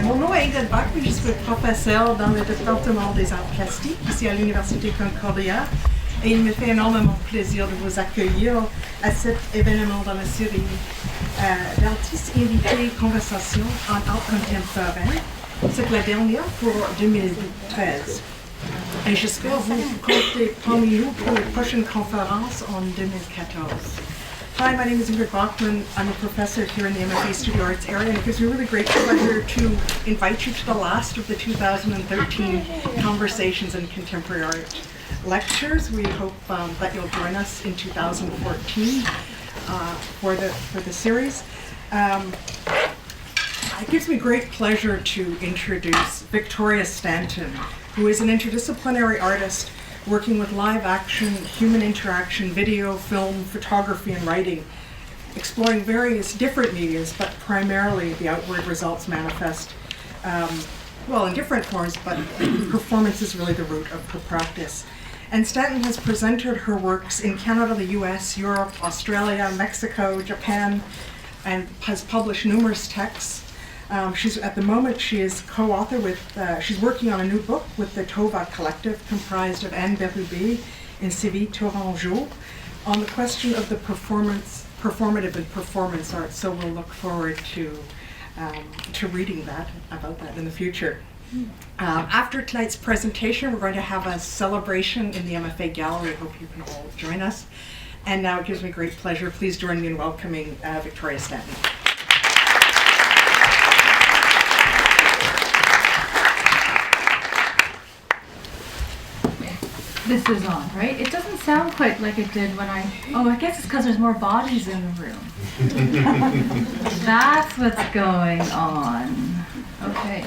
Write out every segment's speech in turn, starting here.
Mon nom est Ingrid Bach, je suis professeure dans le département des arts plastiques ici à l'Université Concordia et il me fait énormément plaisir de vous accueillir à cet événement dans la série d'artistes invités conversation en art contemporain. C'est la dernière pour 2013. Et j'espère vous compter parmi nous pour les prochaines conférences en 2014. Hi, my name is Ingrid Bachman. I'm a professor here in the MFA Studio Arts area, and it gives me really great pleasure to invite you to the last of the 2013 Conversations in Contemporary Art lectures. We hope that you'll join us in 2014 for the series. It gives me great pleasure to introduce Victoria Stanton, who is an interdisciplinary artist working with live action, human interaction, video, film, photography, and writing, exploring various different medias, but primarily the outward results manifest, in different forms, but performance is really the root of her practice. And Stanton has presented her works in Canada, the US, Europe, Australia, Mexico, Japan, and has published numerous texts. At the moment, she is co-author with, she's working on a new book with the Tova Collective, comprised of Anne Berube and Sylvie Tourangeau, on the question of the performative and performance art. So we'll look forward to reading about that in the future. After tonight's presentation, we're going to have a celebration in the MFA Gallery. I hope you can all join us. And now it gives me great pleasure. Please join me in welcoming Victoria Stanton. This is on, right? It doesn't sound quite like it did when I guess it's because there's more bodies in the room. That's what's going on. Okay.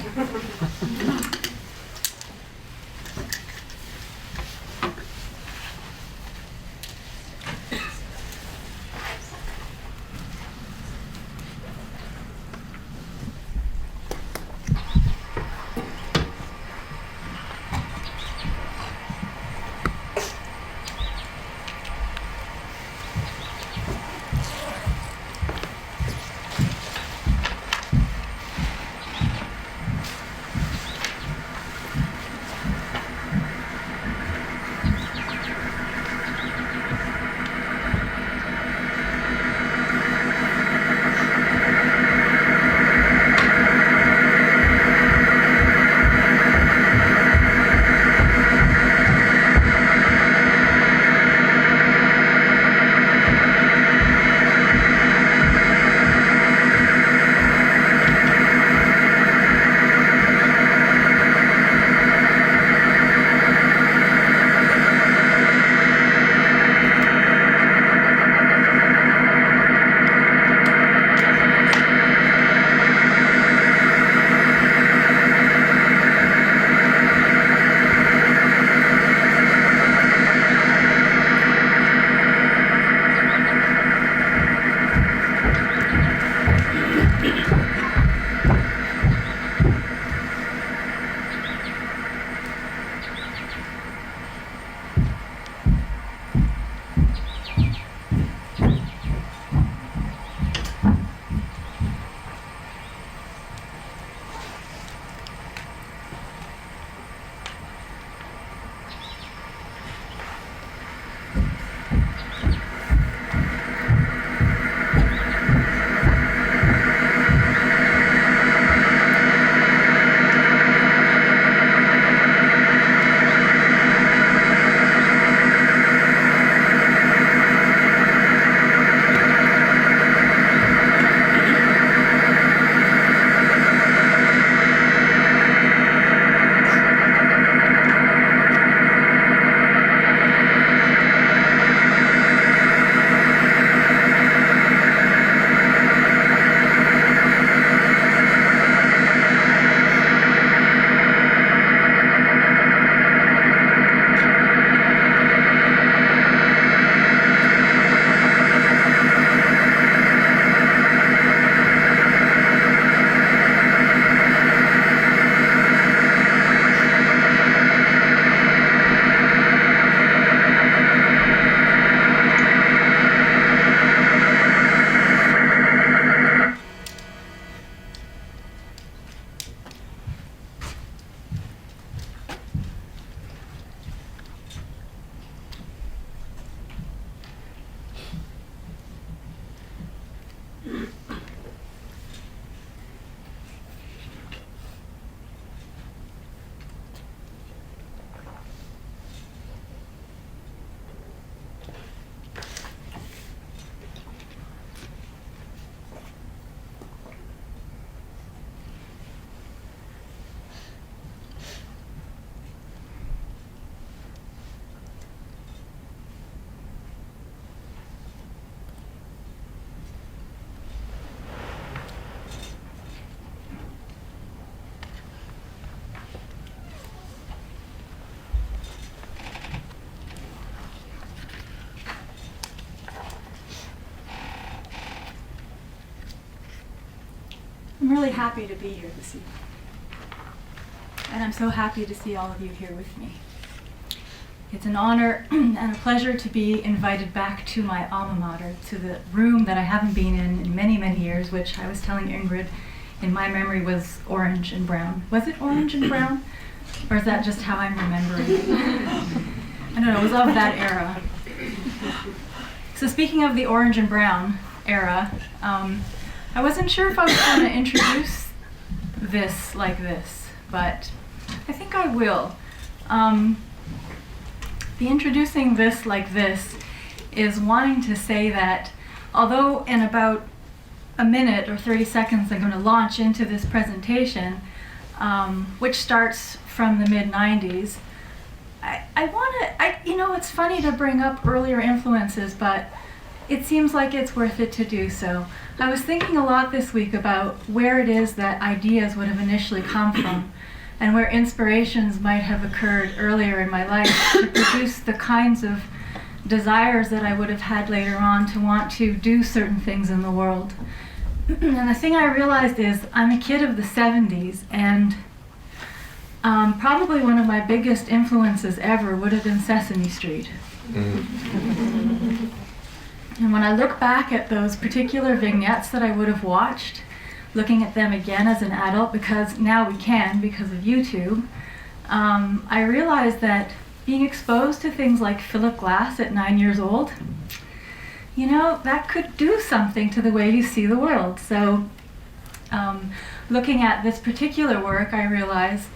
I'm really happy to be here this evening. And I'm so happy to see all of you here with me. It's an honor and a pleasure to be invited back to my alma mater, to the room that I haven't been in many, many years, which I was telling Ingrid in my memory was orange and brown. Was it orange and brown? Or is that just how I'm remembering it? I don't know, it was of that era. So speaking of the orange and brown era, I wasn't sure if I was going to introduce this like this, but I think I will. The introducing this like this is wanting to say that although in about a minute or 30 seconds I'm going to launch into this presentation, which starts from the mid-90s, it's funny to bring up earlier influences, but it seems like it's worth it to do so. I was thinking a lot this week about where it is that ideas would have initially come from, and where inspirations might have occurred earlier in my life to produce the kinds of desires that I would have had later on to want to do certain things in the world. And the thing I realized is I'm a kid of the 70s, and probably one of my biggest influences ever would have been Sesame Street. And when I look back at those particular vignettes that I would have watched, looking at them again as an adult, because now we can because of YouTube, I realized that being exposed to things like Philip Glass at 9 years old, that could do something to the way you see the world. So looking at this particular work, I realized,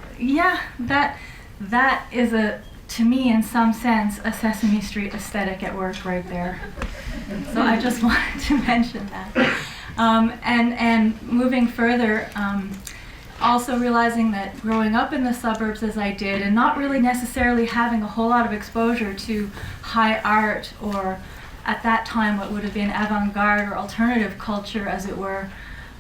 that is to me, in some sense, a Sesame Street aesthetic at work right there. So I just wanted to mention that. And moving further, also realizing that growing up in the suburbs as I did, and not really necessarily having a whole lot of exposure to high art, or at that time what would have been avant-garde or alternative culture, as it were,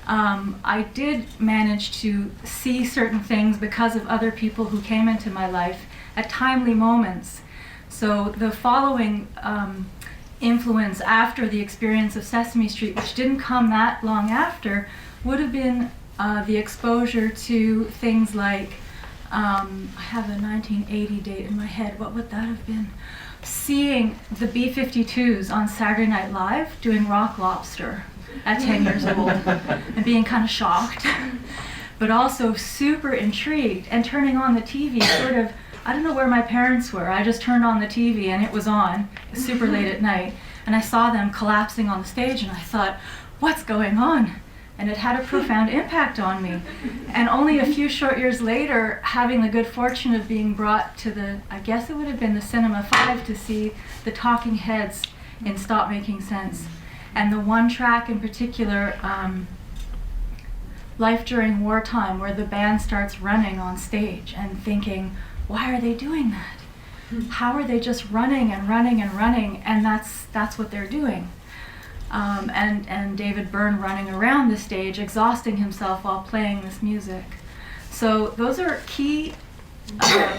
I did manage to see certain things because of other people who came into my life at timely moments. So the following influence after the experience of Sesame Street, which didn't come that long after, would have been the exposure to things like, I have a 1980 date in my head, what would that have been? Seeing the B-52s on Saturday Night Live doing Rock Lobster at 10 years old and being kind of shocked, but also super intrigued, and turning on the TV sort of, I don't know where my parents were. I just turned on the TV and it was on. It was super late at night. And I saw them collapsing on the stage, and I thought, what's going on? And it had a profound impact on me. And only a few short years later, having the good fortune of being brought to I guess it would have been the Cinema 5, to see the Talking Heads in Stop Making Sense. And the one track in particular, Life During Wartime, where the band starts running on stage, and thinking, why are they doing that? How are they just running and running and running? And that's what they're doing. And David Byrne running around the stage, exhausting himself while playing this music. So those are key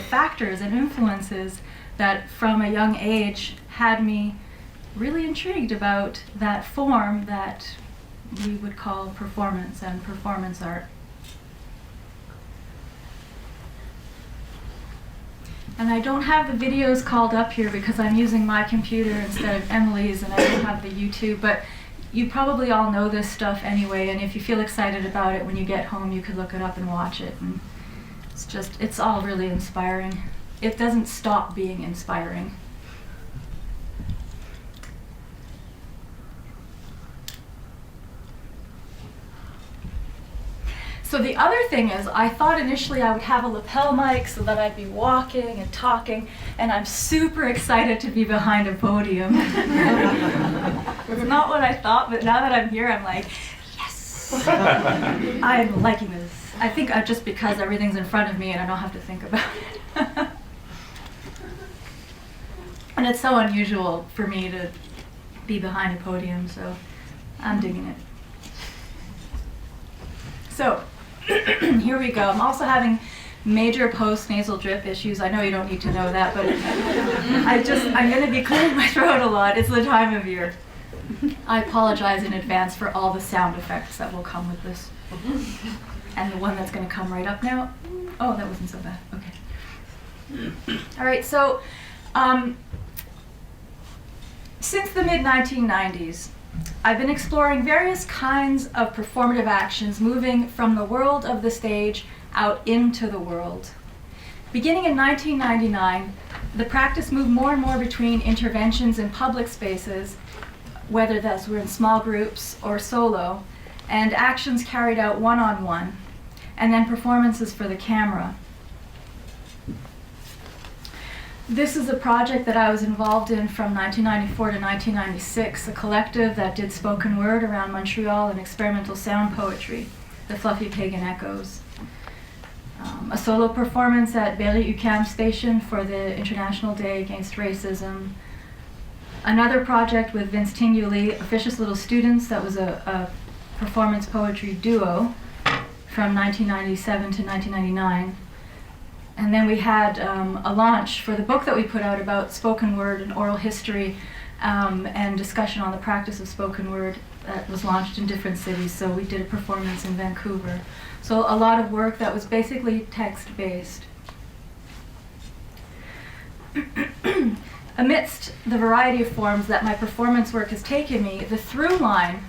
factors and influences that from a young age had me really intrigued about that form that we would call performance and performance art. And I don't have the videos called up here because I'm using my computer instead of Emily's, and I don't have the YouTube, but you probably all know this stuff anyway, and if you feel excited about it when you get home, you could look it up and watch it. And it's all really inspiring. It doesn't stop being inspiring. So the other thing is, I thought initially I would have a lapel mic so that I'd be walking and talking, and I'm super excited to be behind a podium. It's not what I thought, but now that I'm here, I'm like, yes! I'm liking this. I think just because everything's in front of me and I don't have to think about it. And it's so unusual for me to be behind a podium, so I'm digging it. So, here we go. I'm also having major post-nasal drip issues. I know you don't need to know that, but I'm going to be clearing my throat a lot. It's the time of year. I apologize in advance for all the sound effects that will come with this And the one that's going to come right up now. Oh, that wasn't so bad. Okay. All right, so since the mid-1990s, I've been exploring various kinds of performative actions moving from the world of the stage out into the world. Beginning in 1999, the practice moved more and more between interventions in public spaces, whether those were in small groups or solo, and actions carried out one-on-one, and then performances for the camera. This is a project that I was involved in from 1994 to 1996, a collective that did spoken word around Montreal and experimental sound poetry, the Fluffy Pagan Echoes. A solo performance at Berry-UQAM Station for the International Day Against Racism. Another project with Vince Tinguli, Officious Little Students, that was a performance poetry duo from 1997 to 1999. And then we had a launch for the book that we put out about spoken word and oral history and discussion on the practice of spoken word that was launched in different cities. So we did a performance in Vancouver. So a lot of work that was basically text-based. Amidst the variety of forms that my performance work has taken me, the through line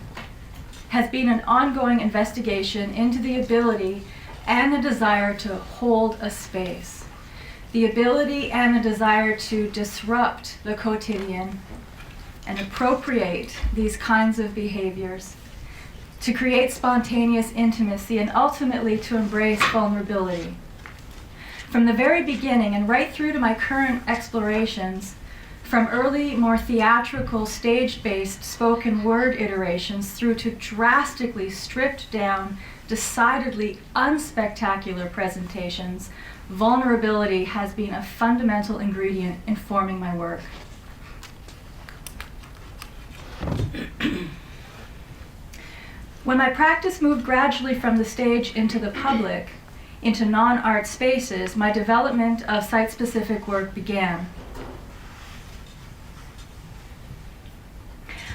has been an ongoing investigation into the ability and the desire to hold a space. The ability and the desire to disrupt the quotidian and appropriate these kinds of behaviors, to create spontaneous intimacy, and ultimately to embrace vulnerability. From the very beginning and right through to my current explorations, from early, more theatrical, stage-based spoken word iterations through to drastically stripped down, decidedly unspectacular presentations, vulnerability has been a fundamental ingredient in forming my work. When my practice moved gradually from the stage into the public, into non-art spaces, my development of site-specific work began.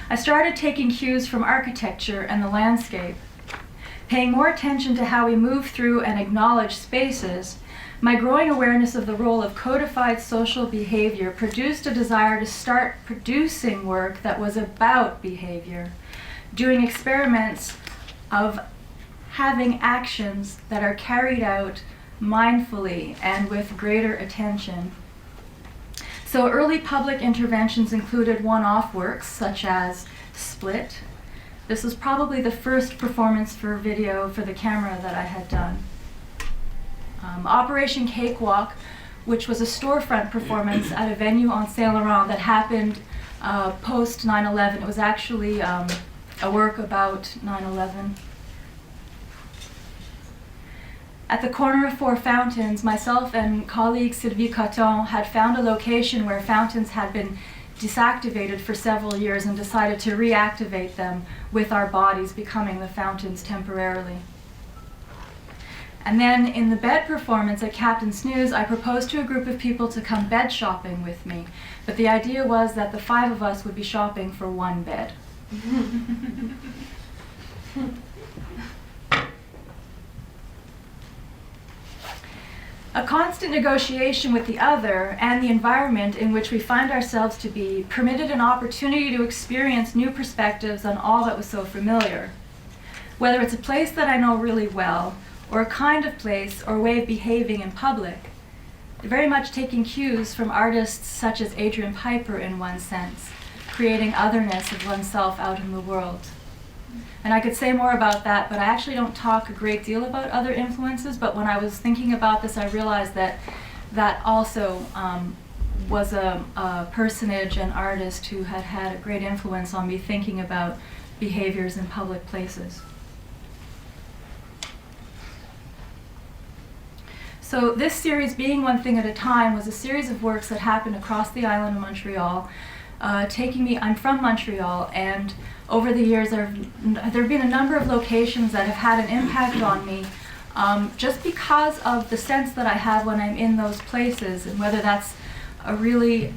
I started taking cues from architecture and the landscape. Paying more attention to how we move through and acknowledge spaces, my growing awareness of the role of codified social behavior produced a desire to start producing work that was about behavior, doing experiments of having actions that are carried out mindfully and with greater attention. So early public interventions included one-off works such as Split. This was probably the first performance for video for the camera that I had done. Operation Cakewalk, which was a storefront performance at a venue on Saint Laurent that happened post 9/11. It was actually a work about 9/11. At the corner of Four Fountains, myself and colleague Sylvie Coton had found a location where fountains had been deactivated for several years and decided to reactivate them with our bodies, becoming the fountains temporarily. And then in the bed performance at Captain Snooze, I proposed to a group of people to come bed shopping with me. But the idea was that the 5 of us would be shopping for one bed. A constant negotiation with the other and the environment in which we find ourselves to be permitted an opportunity to experience new perspectives on all that was so familiar. Whether it's a place that I know really well, or a kind of place or way of behaving in public, very much taking cues from artists such as Adrian Piper in one sense, creating otherness of oneself out in the world. And I could say more about that, but I actually don't talk a great deal about other influences, but when I was thinking about this, I realized that that also was a personage, an artist who had had a great influence on me thinking about behaviors in public places. So this series, Being One Thing at a Time, was a series of works that happened across the island of Montreal, taking me, I'm from Montreal, and over the years there have been a number of locations that have had an impact on me just because of the sense that I have when I'm in those places, and whether that's a really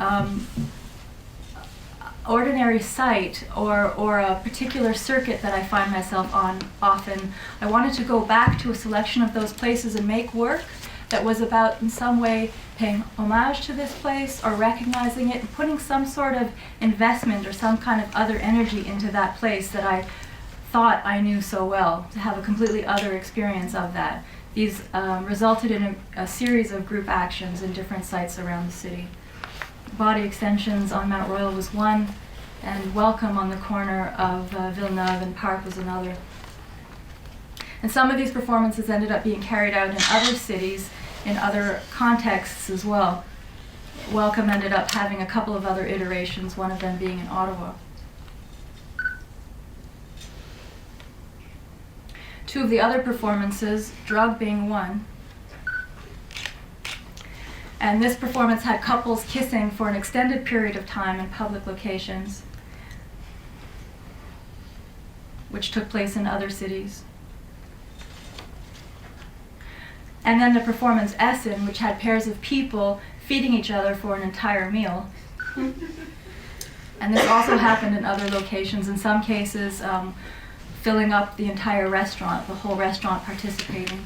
ordinary site or a particular circuit that I find myself on often. I wanted to go back to a selection of those places and make work that was about in some way paying homage to this place or recognizing it and putting some sort of investment or some kind of other energy into that place that I thought I knew so well, to have a completely other experience of that. These resulted in a series of group actions in different sites around the city. Body extensions on Mount Royal was one, and Welcome on the corner of Villeneuve and Park was another. And some of these performances ended up being carried out in other cities, in other contexts as well. Welcome ended up having a couple of other iterations, one of them being in Ottawa. Two of the other performances, Drug being one, and this performance had couples kissing for an extended period of time in public locations, which took place in other cities. And then the performance Essen, which had pairs of people feeding each other for an entire meal. And this also happened in other locations, in some cases filling up the entire restaurant, the whole restaurant participating.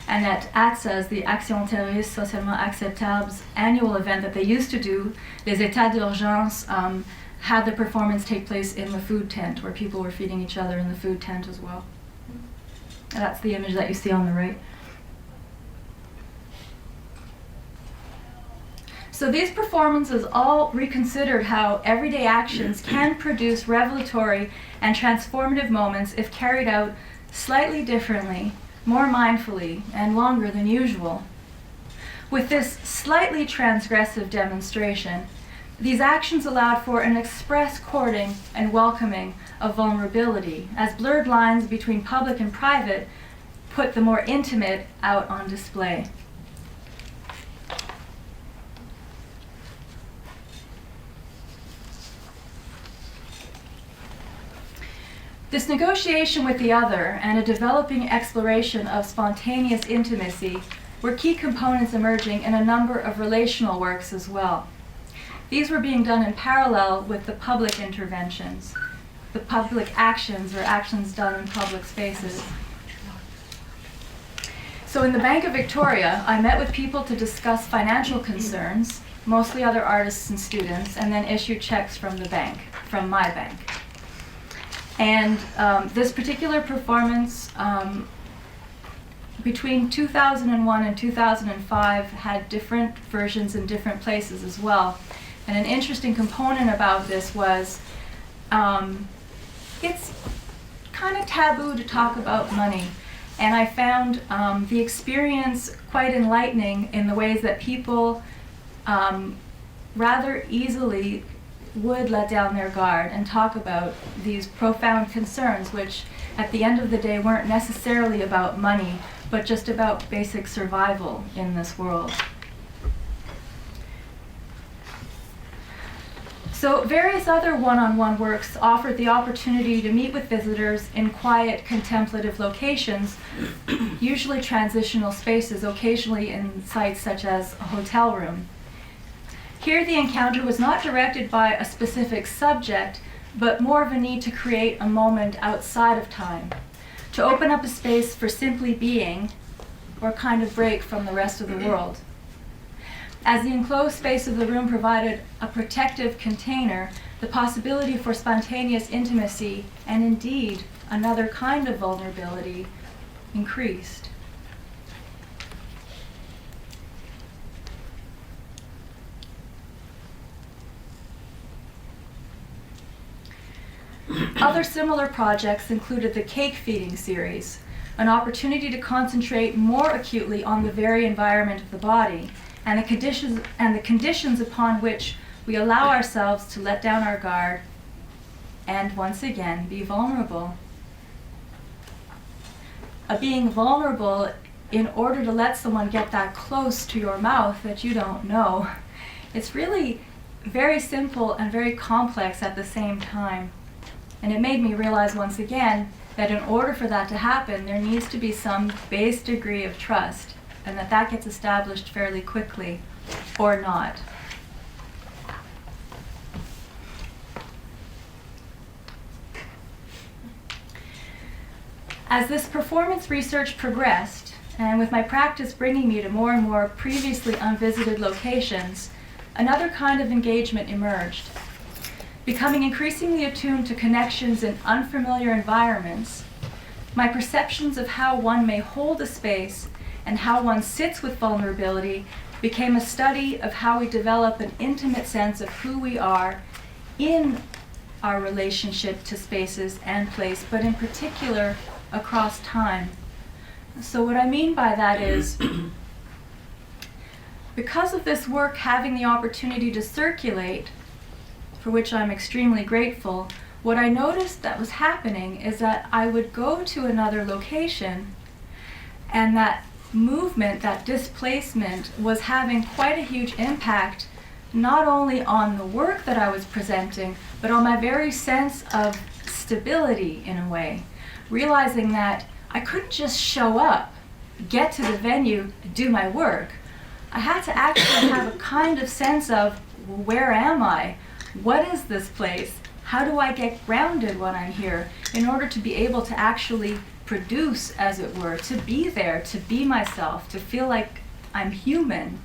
And at ATSA's, the Action Terroriste Socialement Acceptable's annual event that they used to do, Les États d'Urgence, had the performance take place in the food tent, where people were feeding each other in the food tent as well. And that's the image that you see on the right. So these performances all reconsidered how everyday actions can produce revelatory and transformative moments if carried out slightly differently, more mindfully, and longer than usual. With this slightly transgressive demonstration, these actions allowed for an express courting and welcoming of vulnerability, as blurred lines between public and private put the more intimate out on display. This negotiation with the other and a developing exploration of spontaneous intimacy were key components emerging in a number of relational works as well. These were being done in parallel with the public interventions, the public actions or actions done in public spaces. So in the Bank of Victoria, I met with people to discuss financial concerns, mostly other artists and students, and then issued checks from the bank, from my bank. And this particular performance, between 2001 and 2005, had different versions in different places as well. And an interesting component about this was it's kind of taboo to talk about money. And I found the experience quite enlightening in the ways that people rather easily would let down their guard and talk about these profound concerns, which at the end of the day weren't necessarily about money, but just about basic survival in this world. So various other one-on-one works offered the opportunity to meet with visitors in quiet, contemplative locations, usually transitional spaces, occasionally in sites such as a hotel room. Here the encounter was not directed by a specific subject, but more of a need to create a moment outside of time, to open up a space for simply being, or kind of break from the rest of the world. As the enclosed space of the room provided a protective container, the possibility for spontaneous intimacy, and indeed another kind of vulnerability, increased. Other similar projects included the cake feeding series, an opportunity to concentrate more acutely on the very environment of the body and the conditions upon which we allow ourselves to let down our guard and once again be vulnerable. Being vulnerable in order to let someone get that close to your mouth that you don't know. It's really very simple and very complex at the same time. And it made me realize once again that in order for that to happen, there needs to be some base degree of trust, and that gets established fairly quickly. or not. As this performance research progressed, and with my practice bringing me to more and more previously unvisited locations, another kind of engagement emerged. Becoming increasingly attuned to connections in unfamiliar environments, my perceptions of how one may hold a space and how one sits with vulnerability became a study of how we develop an intimate sense of who we are in our relationship to spaces and place, but in particular across time. So what I mean by that is, because of this work having the opportunity to circulate, for which I'm extremely grateful, what I noticed that was happening is that I would go to another location, and that movement, that displacement, was having quite a huge impact, not only on the work that I was presenting, but on my very sense of stability in a way. Realizing that I couldn't just show up, get to the venue, do my work. I had to actually have a kind of sense of, well, where am I? What is this place? How do I get grounded when I'm here in order to be able to actually produce, as it were, to be there, to be myself, to feel like I'm human?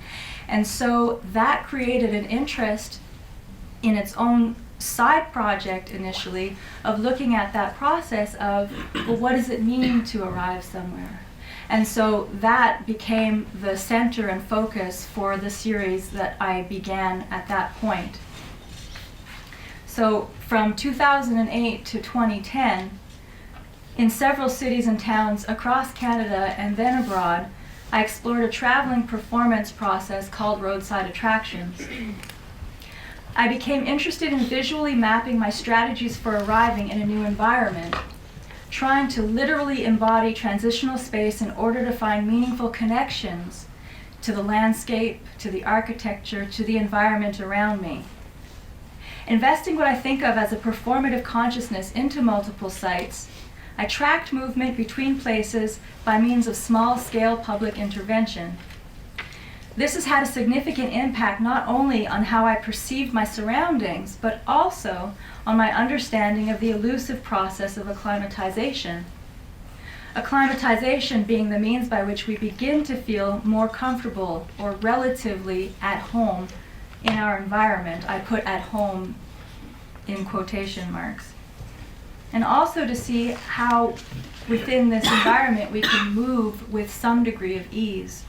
And so that created an interest in its own side project initially of looking at that process of, well, what does it mean to arrive somewhere? And so that became the center and focus for the series that I began at that point. So from 2008 to 2010, in several cities and towns across Canada and then abroad, I explored a traveling performance process called roadside attractions. I became interested in visually mapping my strategies for arriving in a new environment, trying to literally embody transitional space in order to find meaningful connections to the landscape, to the architecture, to the environment around me. Investing what I think of as a performative consciousness into multiple sites, I tracked movement between places by means of small-scale public intervention. This has had a significant impact not only on how I perceived my surroundings, but also on my understanding of the elusive process of acclimatization. Acclimatization being the means by which we begin to feel more comfortable or relatively at home in our environment. I put "at home" in quotation marks. And also to see how within this environment we can move with some degree of ease.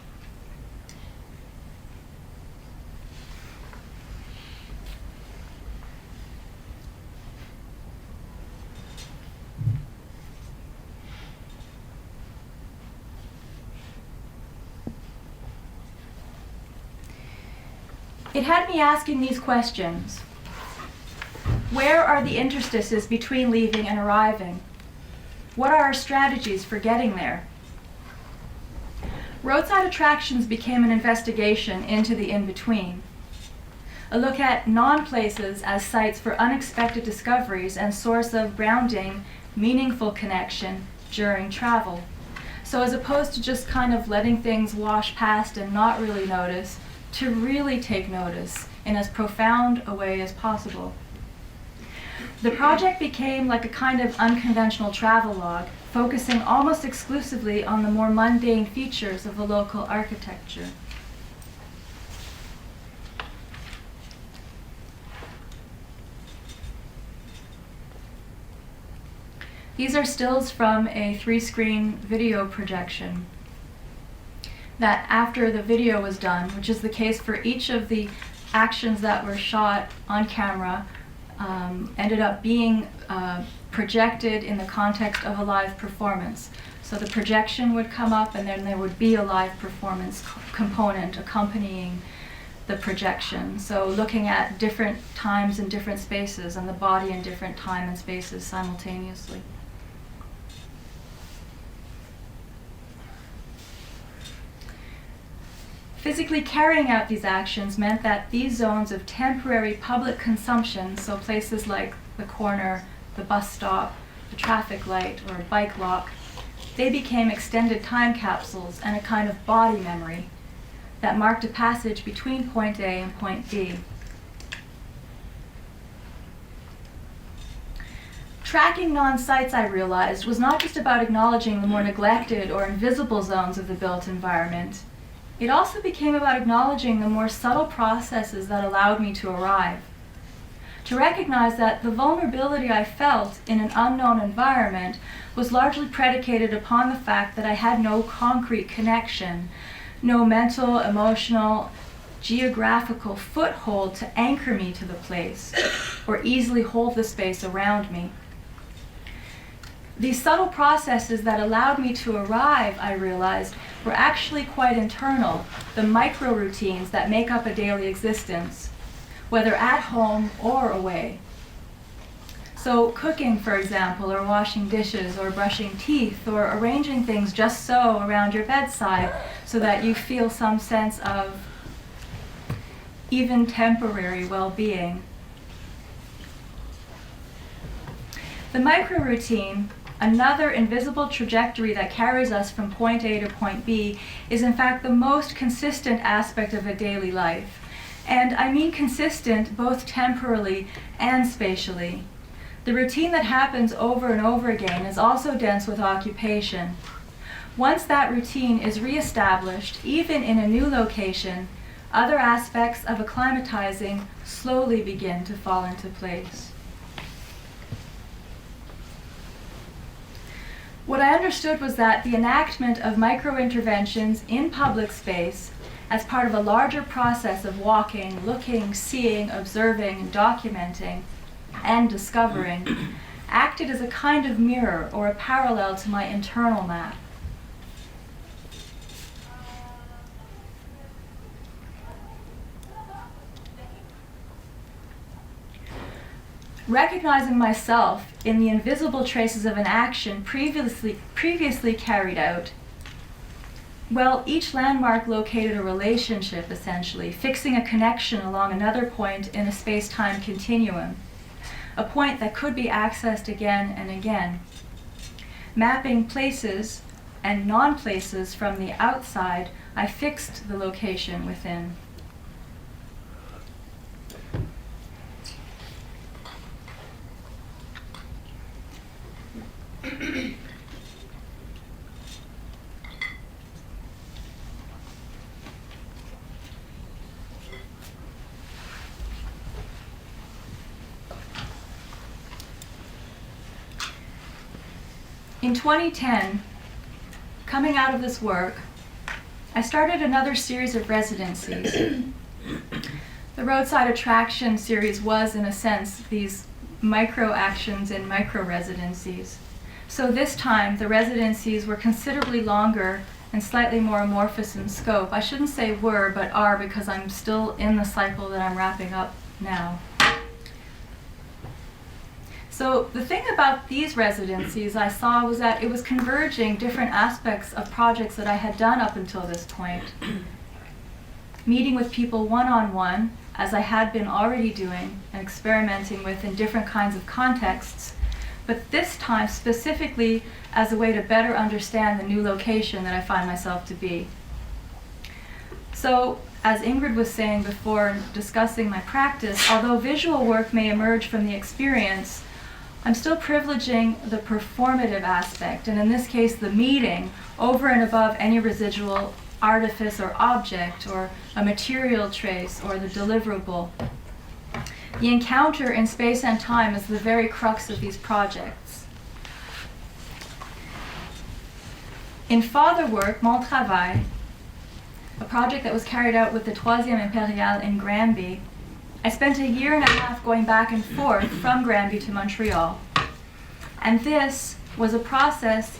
It had me asking these questions. Where are the interstices between leaving and arriving? What are our strategies for getting there? Roadside attractions became an investigation into the in-between, a look at non-places as sites for unexpected discoveries and source of grounding, meaningful connection during travel. So as opposed to just kind of letting things wash past and not really notice, to really take notice in as profound a way as possible. The project became like a kind of unconventional travelogue, focusing almost exclusively on the more mundane features of the local architecture. These are stills from a 3-screen video projection that after the video was done, which is the case for each of the actions that were shot on camera, ended up being projected in the context of a live performance. So the projection would come up and then there would be a live performance component accompanying the projection. So looking at different times and different spaces and the body in different time and spaces simultaneously. Physically carrying out these actions meant that these zones of temporary public consumption, so places like the corner, the bus stop, the traffic light, or a bike lock, they became extended time capsules and a kind of body memory. that marked a passage between point A and point B. Tracking non-sites, I realized, was not just about acknowledging the more neglected or invisible zones of the built environment. It also became about acknowledging the more subtle processes that allowed me to arrive. To recognize that the vulnerability I felt in an unknown environment was largely predicated upon the fact that I had no concrete connection, no mental, emotional, geographical foothold to anchor me to the place or easily hold the space around me. These subtle processes that allowed me to arrive, I realized, were actually quite internal, the micro routines that make up a daily existence, whether at home or away. So cooking, for example, or washing dishes, or brushing teeth, or arranging things just so around your bedside so that you feel some sense of even temporary well-being. The micro-routine, another invisible trajectory that carries us from point A to point B, is in fact the most consistent aspect of a daily life. And I mean consistent both temporally and spatially. The routine that happens over and over again is also dense with occupation. Once that routine is reestablished, even in a new location, other aspects of acclimatizing slowly begin to fall into place. What I understood was that the enactment of micro-interventions in public space as part of a larger process of walking, looking, seeing, observing, documenting, and discovering acted as a kind of mirror or a parallel to my internal map. Recognizing myself in the invisible traces of an action previously carried out, well, each landmark located a relationship, essentially, fixing a connection along another point in a space-time continuum, a point that could be accessed again and again. Mapping places and non-places from the outside, I fixed the location within. In 2010, coming out of this work, I started another series of residencies. The Roadside Attraction series was, in a sense, these micro actions and micro residencies. So this time, the residencies were considerably longer and slightly more amorphous in scope. I shouldn't say were, but are, because I'm still in the cycle that I'm wrapping up now. So the thing about these residencies I saw was that it was converging different aspects of projects that I had done up until this point. Meeting with people one-on-one, as I had been already doing and experimenting with in different kinds of contexts, but this time specifically as a way to better understand the new location that I find myself to be. So, as Ingrid was saying before discussing my practice, although visual work may emerge from the experience, I'm still privileging the performative aspect, and in this case the meeting, over and above any residual artifice or object or a material trace or the deliverable. The encounter in space and time is the very crux of these projects. In Father Work, Mon Travail, a project that was carried out with the Troisième Impériale in Granby, I spent a year and a half going back and forth from Granby to Montreal. And this was a process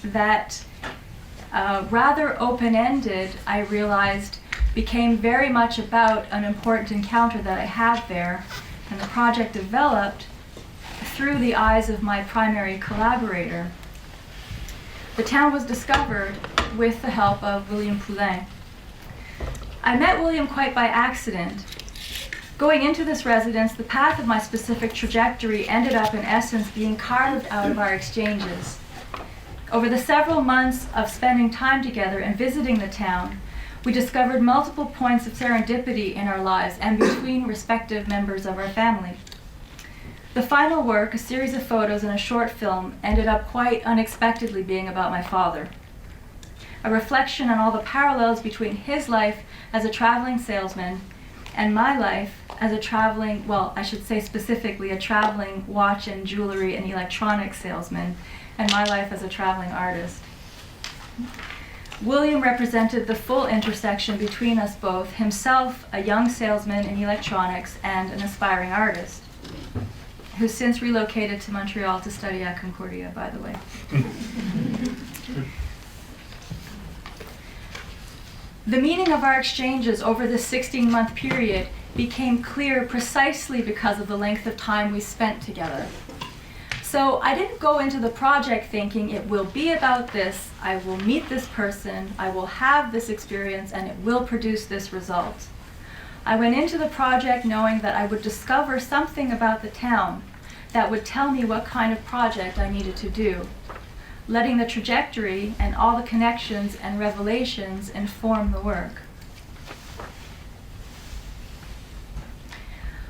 that, rather open-ended, I realized, became very much about an important encounter that I had there. And the project developed through the eyes of my primary collaborator. The town was discovered with the help of William Poulin. I met William quite by accident. Going into this residence, the path of my specific trajectory ended up, in essence, being carved out of our exchanges. Over the several months of spending time together and visiting the town, We discovered multiple points of serendipity in our lives and between respective members of our family. The final work, a series of photos and a short film, ended up quite unexpectedly being about my father. A reflection on all the parallels between his life as a traveling salesman and my life as a traveling, well, I should say specifically a traveling watch and jewelry and electronics salesman, and my life as a traveling artist. William represented the full intersection between us both, himself a young salesman in electronics and an aspiring artist, who since relocated to Montreal to study at Concordia, by the way. The meaning of our exchanges over this 16-month period became clear precisely because of the length of time we spent together. So I didn't go into the project thinking it will be about this, I will meet this person, I will have this experience, and it will produce this result. I went into the project knowing that I would discover something about the town that would tell me what kind of project I needed to do, letting the trajectory and all the connections and revelations inform the work.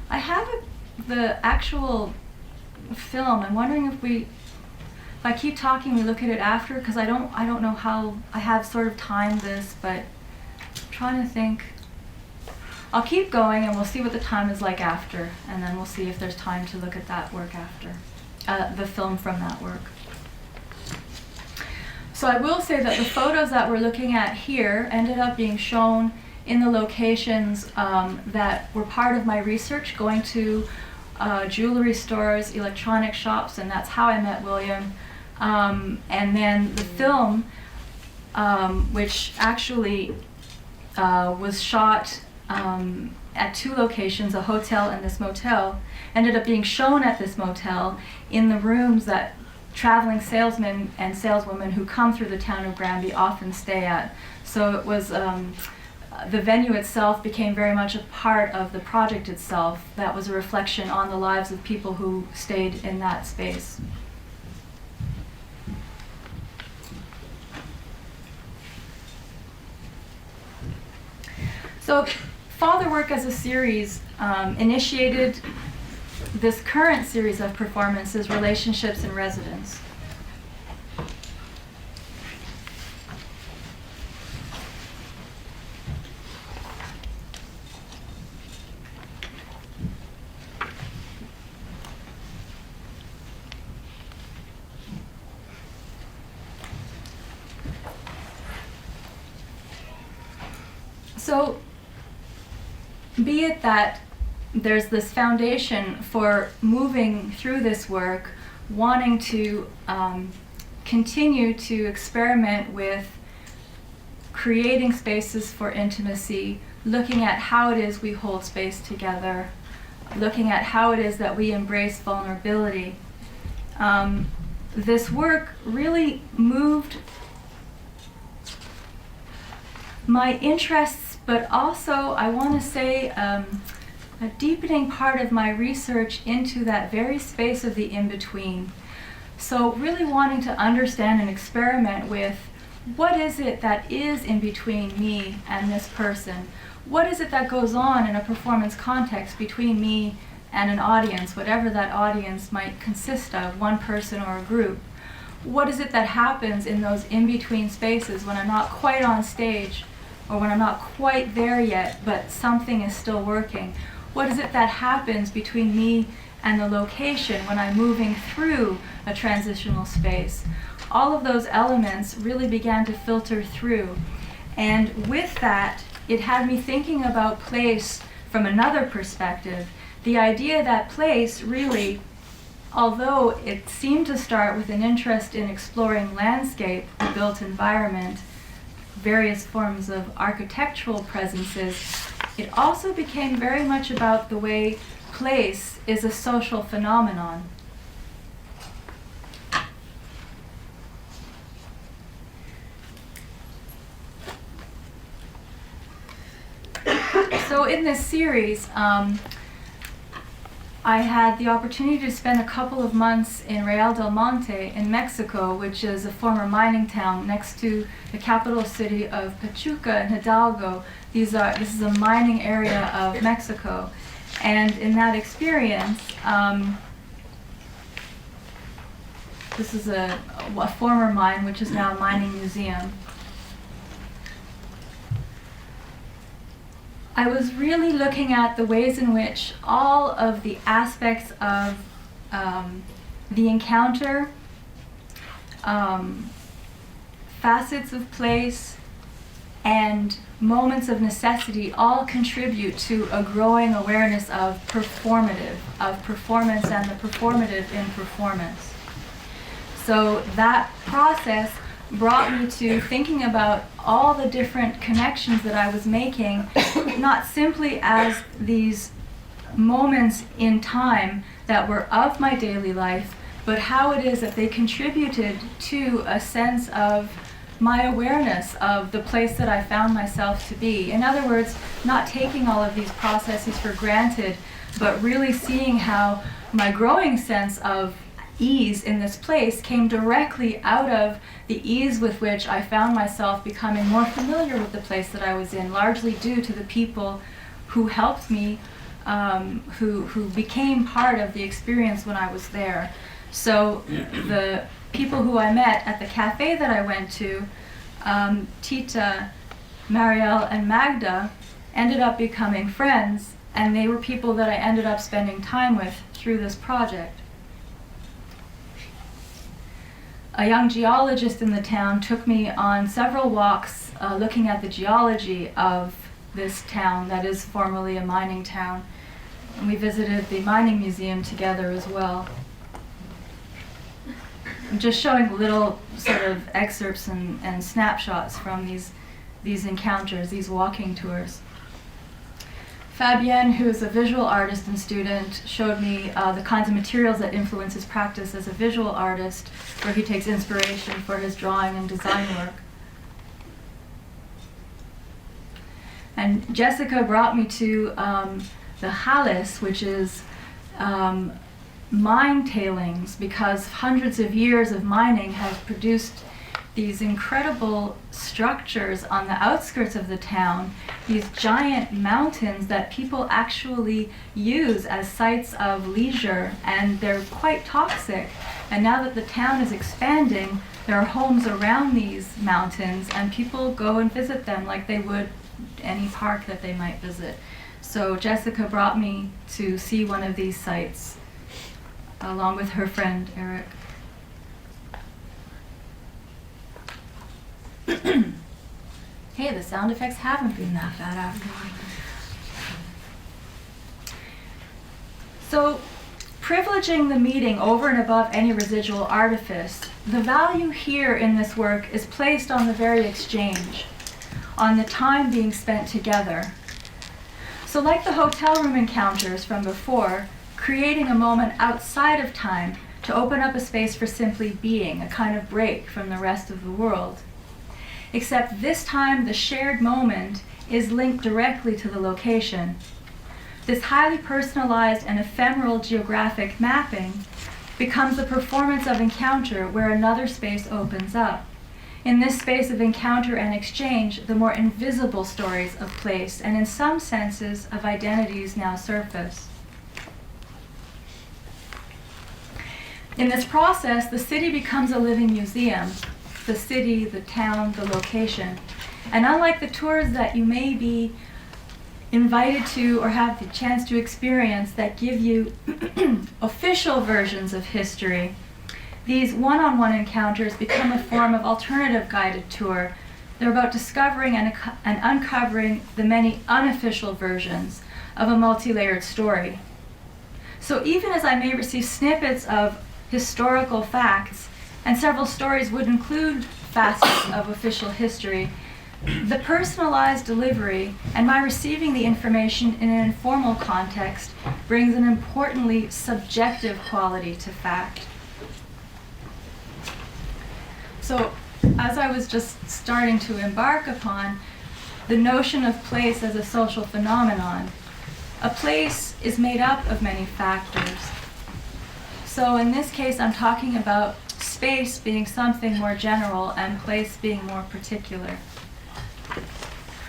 I have the actual film. I'm wondering if I keep talking, we look at it after, because I don't know how I have sort of timed this, but I'm trying to think. I'll keep going and we'll see what the time is like after, and then we'll see if there's time to look at that work after, the film from that work. So I will say that the photos that we're looking at here ended up being shown in the locations that were part of my research, going to jewelry stores, electronic shops, and that's how I met William. And then the film, which actually was shot at two locations, a hotel and this motel, ended up being shown at this motel in the rooms that traveling salesmen and saleswomen who come through the town of Granby often stay at. So it was, the venue itself became very much a part of the project itself. That was a reflection on the lives of people who stayed in that space. So Father Work as a series initiated this current series of performances, Relationships in Residence. So, be it that there's this foundation for moving through this work, wanting to continue to experiment with creating spaces for intimacy, looking at how it is we hold space together, looking at how it is that we embrace vulnerability. This work really moved my interests, but also I want to say a deepening part of my research into that very space of the in-between. So really wanting to understand and experiment with what is it that is in between me and this person? What is it that goes on in a performance context between me and an audience, whatever that audience might consist of, one person or a group? What is it that happens in those in-between spaces when I'm not quite on stage, or when I'm not quite there yet, but something is still working? What is it that happens between me and the location when I'm moving through a transitional space? All of those elements really began to filter through. And with that, it had me thinking about place from another perspective. The idea that place really, although it seemed to start with an interest in exploring landscape, the built environment, various forms of architectural presences, it also became very much about the way place is a social phenomenon. So in this series, I had the opportunity to spend a couple of months in Real del Monte in Mexico, which is a former mining town next to the capital city of Pachuca and Hidalgo. This is a mining area of Mexico. And in that experience, this is a former mine, which is now a mining museum. I was really looking at the ways in which all of the aspects of the encounter, facets of place, and moments of necessity all contribute to a growing awareness of performance and the performative in performance. So that process brought me to thinking about all the different connections that I was making, not simply as these moments in time that were of my daily life, but how it is that they contributed to a sense of my awareness of the place that I found myself to be. In other words, not taking all of these processes for granted, but really seeing how my growing sense of ease in this place came directly out of the ease with which I found myself becoming more familiar with the place that I was in, largely due to the people who helped me, who became part of the experience when I was there. So the people who I met at the cafe that I went to, Tita, Marielle, and Magda, ended up becoming friends, and they were people that I ended up spending time with through this project. A young geologist in the town took me on several walks looking at the geology of this town that is formerly a mining town. And we visited the mining museum together as well. I'm just showing little sort of excerpts and snapshots from these encounters, these walking tours. Fabienne, who is a visual artist and student, showed me the kinds of materials that influence his practice as a visual artist, where he takes inspiration for his drawing and design work. And Jessica brought me to the Halis, which is mine tailings, because hundreds of years of mining have produced these incredible structures on the outskirts of the town, these giant mountains that people actually use as sites of leisure, and they're quite toxic. And now that the town is expanding, there are homes around these mountains, and people go and visit them like they would any park that they might visit. So Jessica brought me to see one of these sites, along with her friend Eric. Hey, the sound effects haven't been that bad after all. So, privileging the meeting over and above any residual artifice, the value here in this work is placed on the very exchange, on the time being spent together. So like the hotel room encounters from before, creating a moment outside of time to open up a space for simply being, a kind of break from the rest of the world. Except this time the shared moment is linked directly to the location. This highly personalized and ephemeral geographic mapping becomes a performance of encounter where another space opens up. In this space of encounter and exchange, the more invisible stories of place and in some senses of identities now surface. In this process, the city becomes a living museum. The city, the town, the location. And unlike the tours that you may be invited to or have the chance to experience that give you official versions of history, these one-on-one encounters become a form of alternative guided tour. They're about discovering and uncovering the many unofficial versions of a multi-layered story. So even as I may receive snippets of historical facts, and several stories would include facets of official history, the personalized delivery and my receiving the information in an informal context brings an importantly subjective quality to fact. So, as I was just starting to embark upon the notion of place as a social phenomenon, A place is made up of many factors. So in this case, I'm talking about space being something more general and place being more particular.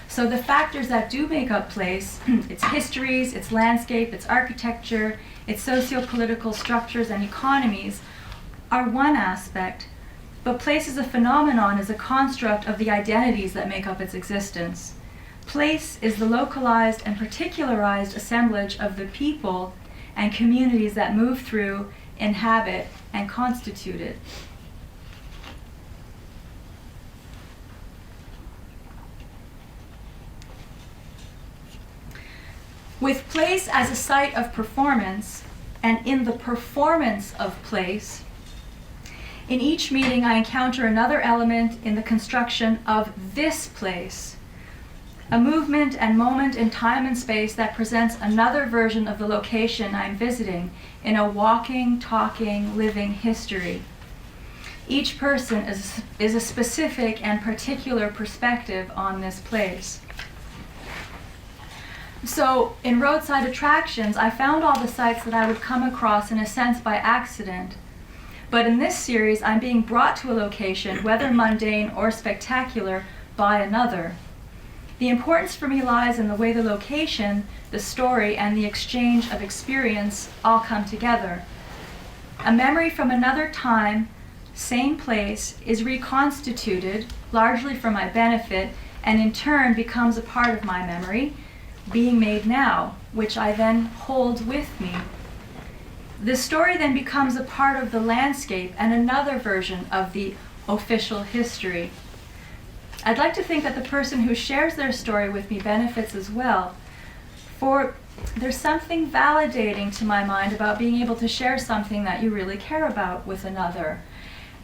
So the factors that do make up place, its histories, its landscape, its architecture, its socio-political structures and economies, are one aspect, but place as a phenomenon is a construct of the identities that make up its existence. Place is the localized and particularized assemblage of the people and communities that move through, inhabit, and constitute it. With place as a site of performance, and in the performance of place, in each meeting I encounter another element in the construction of this place, a movement and moment in time and space that presents another version of the location I'm visiting in a walking, talking, living history. Each person is a specific and particular perspective on this place. So in roadside attractions, I found all the sites that I would come across in a sense by accident. But in this series, I'm being brought to a location, whether mundane or spectacular, by another. The importance for me lies in the way the location, the story, and the exchange of experience all come together. A memory from another time, same place, is reconstituted, largely for my benefit, and in turn becomes a part of my memory, being made now, which I then hold with me. The story then becomes a part of the landscape and another version of the official history. I'd like to think that the person who shares their story with me benefits as well, for there's something validating to my mind about being able to share something that you really care about with another.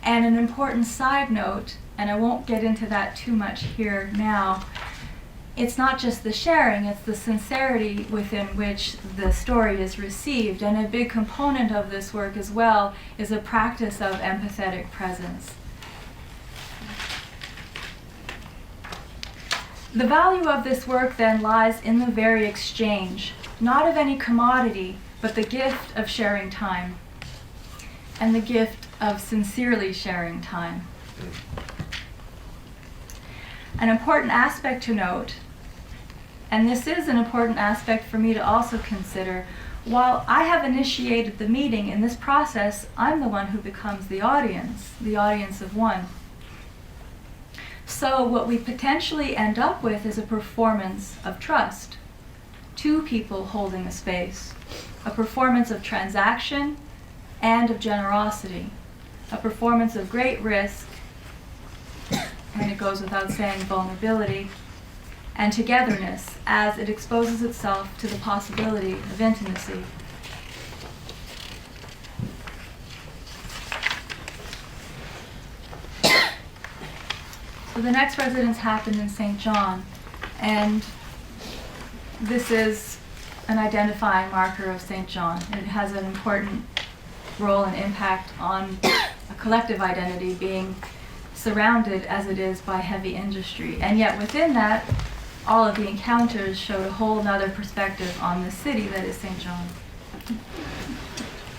And an important side note, and I won't get into that too much here now, it's not just the sharing, it's the sincerity within which the story is received. And a big component of this work as well is a practice of empathetic presence. The value of this work then lies in the very exchange, not of any commodity, but the gift of sharing time, and the gift of sincerely sharing time. An important aspect to note, and this is an important aspect for me to also consider, while I have initiated the meeting, in this process, I'm the one who becomes the audience of one. So what we potentially end up with is a performance of trust. Two people holding a space. A performance of transaction and of generosity. A performance of great risk, and it goes without saying vulnerability, and togetherness as it exposes itself to the possibility of intimacy. So the next residence happened in St. John, and this is an identifying marker of St. John. It has an important role and impact on a collective identity being surrounded as it is by heavy industry. And yet within that, all of the encounters showed a whole nother perspective on the city that is St. John.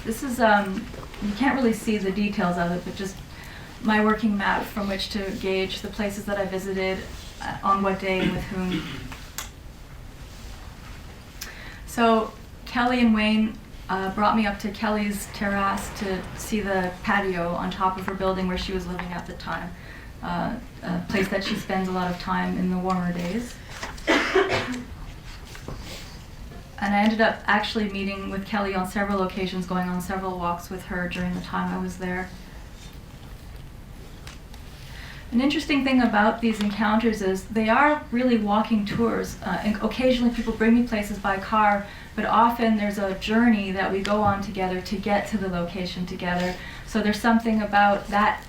This is, you can't really see the details of it, but just my working map from which to gauge the places that I visited, on what day and with whom. So Kelly and Wayne brought me up to Kelly's terrace to see the patio on top of her building where she was living at the time, a place that she spends a lot of time in the warmer days. And I ended up actually meeting with Kelly on several occasions, going on several walks with her during the time I was there. An interesting thing about these encounters is they are really walking tours. And occasionally people bring me places by car, but often there's a journey that we go on together to get to the location together. So there's something about that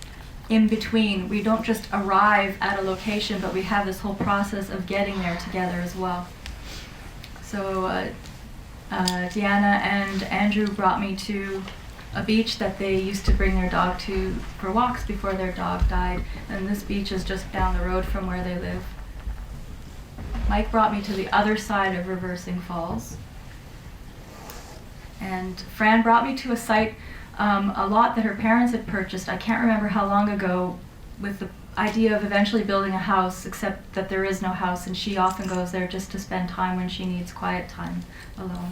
in between. We don't just arrive at a location, but we have this whole process of getting there together as well. So Deanna and Andrew brought me to a beach that they used to bring their dog to for walks before their dog died, and this beach is just down the road from where they live. Mike brought me to the other side of Reversing Falls, And Fran brought me to a site, a lot that her parents had purchased, I can't remember how long ago, with the idea of eventually building a house, except that there is no house, and she often goes there just to spend time when she needs quiet time alone.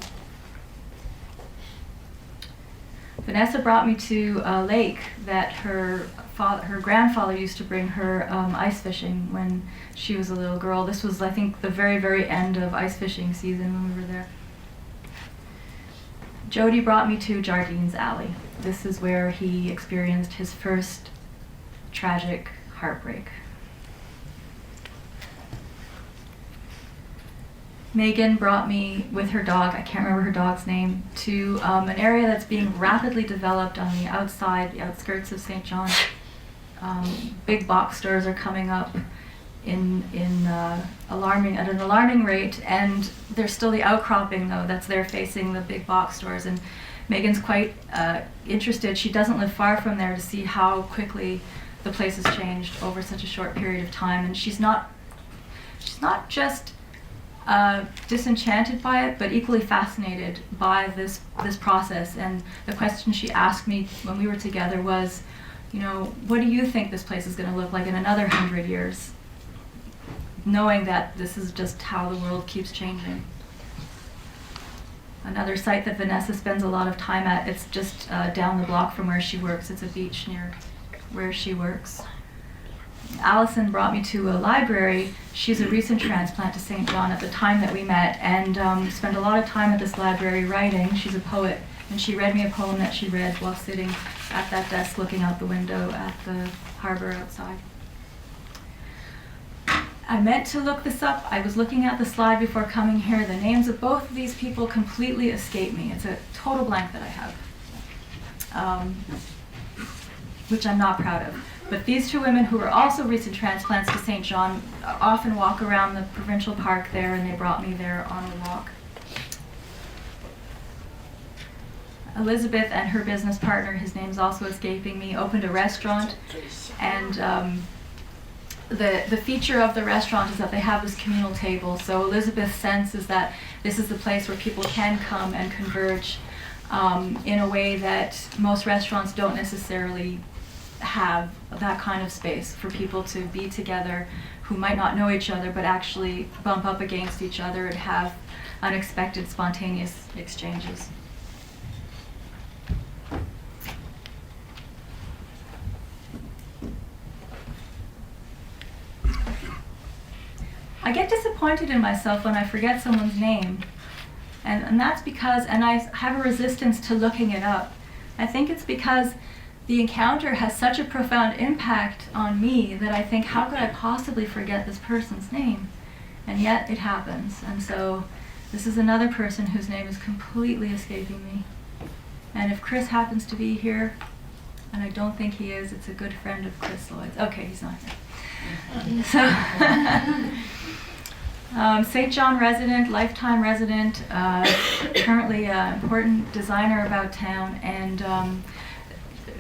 Vanessa brought me to a lake that her grandfather used to bring her ice fishing when she was a little girl. This was, I think, the very, very end of ice fishing season when we were there. Jody brought me to Jardine's Alley. This is where he experienced his first tragic heartbreak. Megan brought me with her dog, I can't remember her dog's name, to an area that's being rapidly developed on the outside, the outskirts of St. John. Big box stores are coming up at an alarming rate, and there's still the outcropping though that's there facing the big box stores. And Megan's quite interested. She doesn't live far from there, to see how quickly the place has changed over such a short period of time. And she's not just disenchanted by it, but equally fascinated by this process. And the question she asked me when we were together was, you know, what do you think this place is going to look like in another 100 years? Knowing that this is just how the world keeps changing. Another site that Vanessa spends a lot of time at, it's just down the block from where she works. It's a beach near where she works. Allison brought me to a library. She's a recent transplant to St. John at the time that we met, and spent a lot of time at this library writing. She's a poet, and she read me a poem that she read while sitting at that desk looking out the window at the harbor outside. I meant to look this up. I was looking at the slide before coming here. The names of both of these people completely escape me. It's a total blank that I have, which I'm not proud of. But these two women, who are also recent transplants to St. John, often walk around the provincial park there, and they brought me there on a walk. Elizabeth and her business partner, his name's also escaping me, opened a restaurant, and the feature of the restaurant is that they have this communal table. So Elizabeth's sense is that this is the place where people can come and converge in a way that most restaurants don't necessarily have, that kind of space for people to be together who might not know each other but actually bump up against each other and have unexpected, spontaneous exchanges. I get disappointed in myself when I forget someone's name, and that's because, and I have a resistance to looking it up. I think it's because the encounter has such a profound impact on me that I think, how could I possibly forget this person's name? And yet it happens. And so this is another person whose name is completely escaping me. And if Chris happens to be here, and I don't think he is, it's a good friend of Chris Lloyd's. Okay, he's not here. So, St. John resident, lifetime resident, currently an important designer about town, and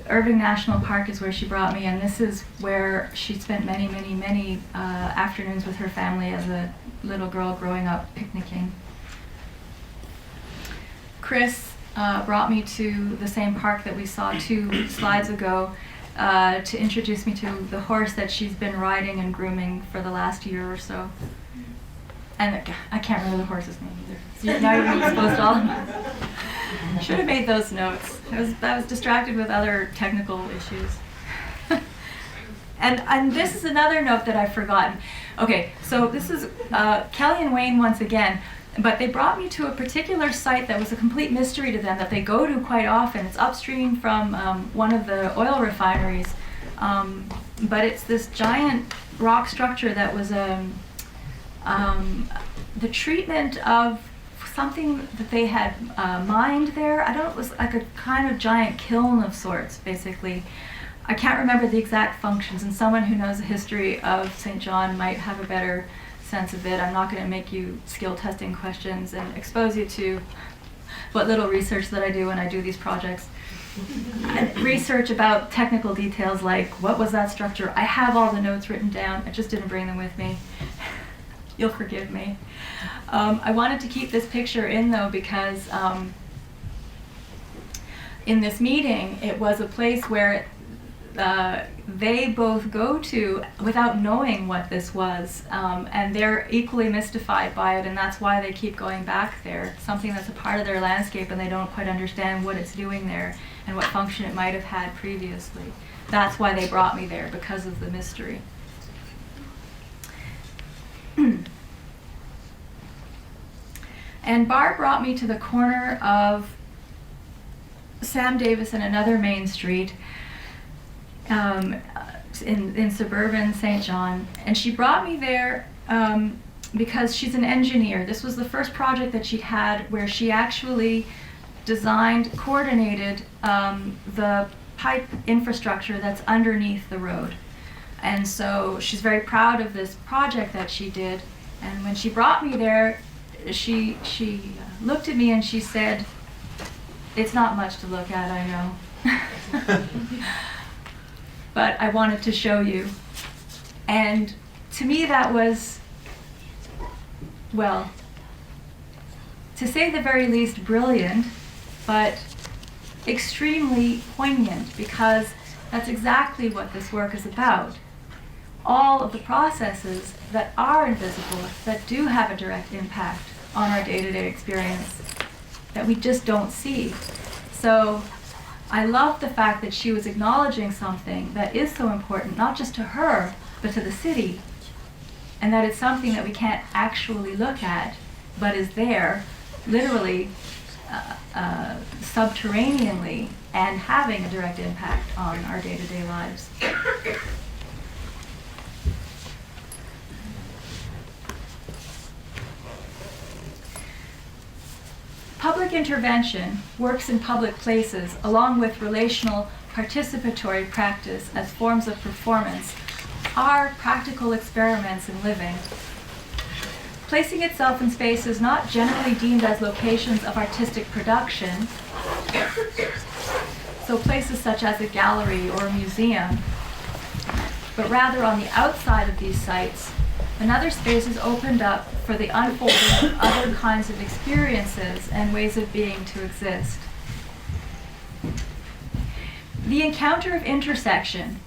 Irving National Park is where she brought me, and this is where she spent many afternoons with her family as a little girl growing up picnicking. Chris brought me to the same park that we saw 2 slides ago to introduce me to the horse that she's been riding and grooming for the last year or so. And I can't remember the horse's name either. So now you're being exposed to all of me. Should have made those notes. I was distracted with other technical issues. And this is another note that I've forgotten. Okay, so this is Kelly and Wayne once again, but they brought me to a particular site that was a complete mystery to them, that they go to quite often. It's upstream from one of the oil refineries, but it's this giant rock structure that was the treatment of something that they had mined there. I don't know, it was like a kind of giant kiln of sorts, basically. I can't remember the exact functions, and someone who knows the history of St. John might have a better sense of it. I'm not going to make you skill testing questions and expose you to what little research that I do when I do these projects. And research about technical details like, what was that structure? I have all the notes written down, I just didn't bring them with me. You'll forgive me. I wanted to keep this picture in though, because in this meeting, it was a place where they both go to without knowing what this was, and they're equally mystified by it, and that's why they keep going back there. Something that's a part of their landscape, and they don't quite understand what it's doing there and what function it might have had previously. That's why they brought me there, because of the mystery. And Barb brought me to the corner of Sam Davis and another main street in suburban St. John. And she brought me there because she's an engineer. This was the first project that she'd had where she actually designed, coordinated the pipe infrastructure that's underneath the road. And so she's very proud of this project that she did. And when she brought me there, she looked at me and she said, "It's not much to look at, I know." But I wanted to show you. And to me that was, well, to say the very least brilliant, but extremely poignant, because that's exactly what this work is about. All of the processes that are invisible, that do have a direct impact on our day-to-day experience, that we just don't see. So I love the fact that she was acknowledging something that is so important, not just to her, but to the city, and that it's something that we can't actually look at, but is there, literally, subterraneanly, and having a direct impact on our day-to-day lives. Public intervention works in public places along with relational participatory practice as forms of performance are practical experiments in living. Placing itself in spaces not generally deemed as locations of artistic production, so places such as a gallery or a museum, but rather on the outside of these sites, another space is opened up for the unfolding of other kinds of experiences and ways of being to exist. The encounter of intersection,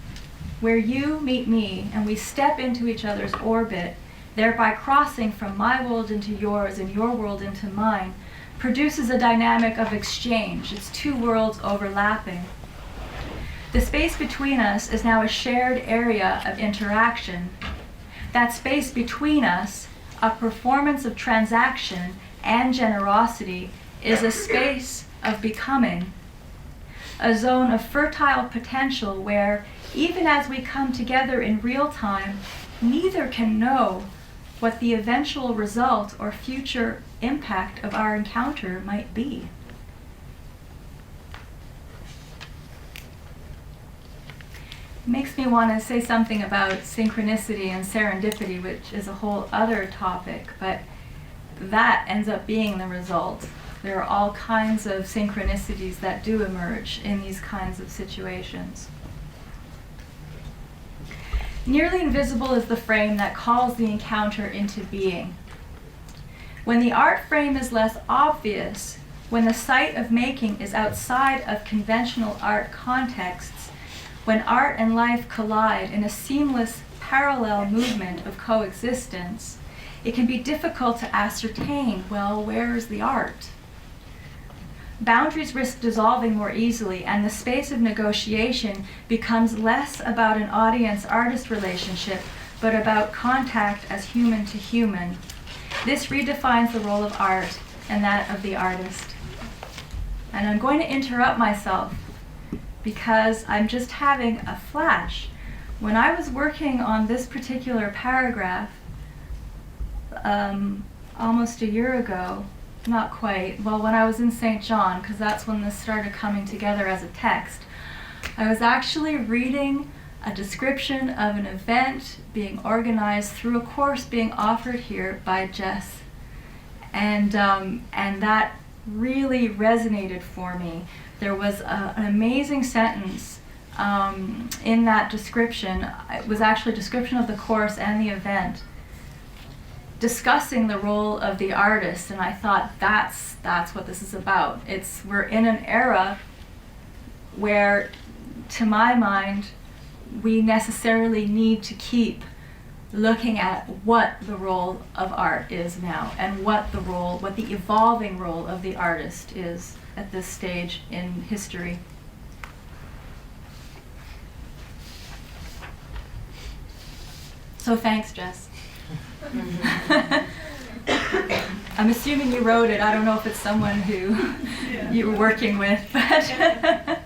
where you meet me and we step into each other's orbit, thereby crossing from my world into yours and your world into mine, produces a dynamic of exchange. It's two worlds overlapping. The space between us is now a shared area of interaction. That space between us, a performance of transaction and generosity, is a space of becoming, a zone of fertile potential where, even as we come together in real time, neither can know what the eventual result or future impact of our encounter might be. Makes me want to say something about synchronicity and serendipity, which is a whole other topic, but that ends up being the result. There are all kinds of synchronicities that do emerge in these kinds of situations. Nearly invisible is the frame that calls the encounter into being. When the art frame is less obvious, when the site of making is outside of conventional art contexts, when art and life collide in a seamless, parallel movement of coexistence, it can be difficult to ascertain, well, where's the art? Boundaries risk dissolving more easily, and the space of negotiation becomes less about an audience-artist relationship, but about contact as human to human. This redefines the role of art and that of the artist. And I'm going to interrupt myself because I'm just having a flash. When I was working on this particular paragraph almost a year ago, not quite, well, when I was in St. John, because that's when this started coming together as a text, I was actually reading a description of an event being organized through a course being offered here by Jess. And that really resonated for me. There was an amazing sentence in that description. It was actually a description of the course and the event, discussing the role of the artist, and I thought that's what this is about. We're in an era where, to my mind, we necessarily need to keep looking at what the role of art is now, and what the evolving role of the artist is at this stage in history. So thanks, Jess. I'm assuming you wrote it. I don't know if it's someone who you were working with, but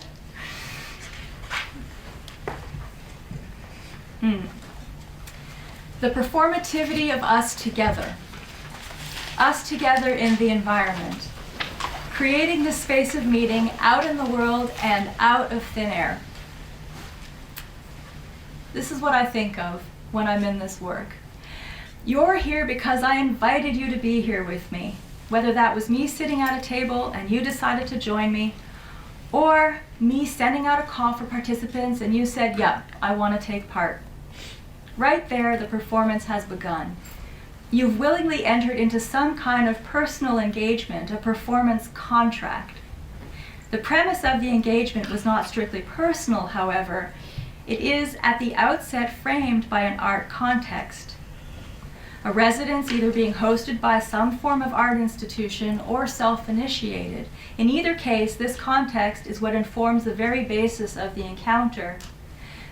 The performativity of us together in the environment, creating the space of meeting out in the world and out of thin air. This is what I think of when I'm in this work. You're here because I invited you to be here with me, whether that was me sitting at a table and you decided to join me, or me sending out a call for participants and you said, yep, I want to take part. Right there, the performance has begun. You've willingly entered into some kind of personal engagement, a performance contract. The premise of the engagement was not strictly personal, however. It is at the outset framed by an art context. A residence either being hosted by some form of art institution or self-initiated. In either case, this context is what informs the very basis of the encounter.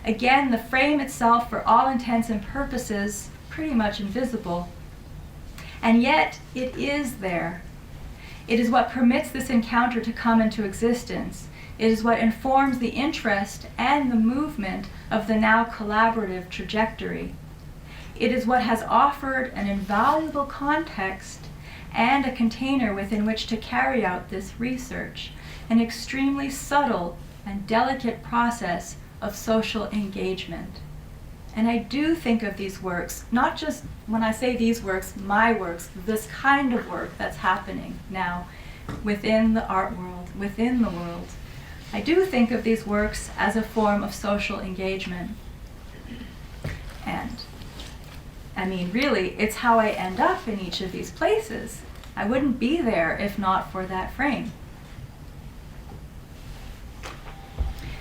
Again, the frame itself, for all intents and purposes, pretty much invisible. And yet, it is there. It is what permits this encounter to come into existence. It is what informs the interest and the movement of the now collaborative trajectory. It is what has offered an invaluable context and a container within which to carry out this research, an extremely subtle and delicate process of social engagement. And I do think of these works, not just when I say these works, my works, this kind of work that's happening now within the art world, within the world. I do think of these works as a form of social engagement. And, I mean, really, it's how I end up in each of these places. I wouldn't be there if not for that frame.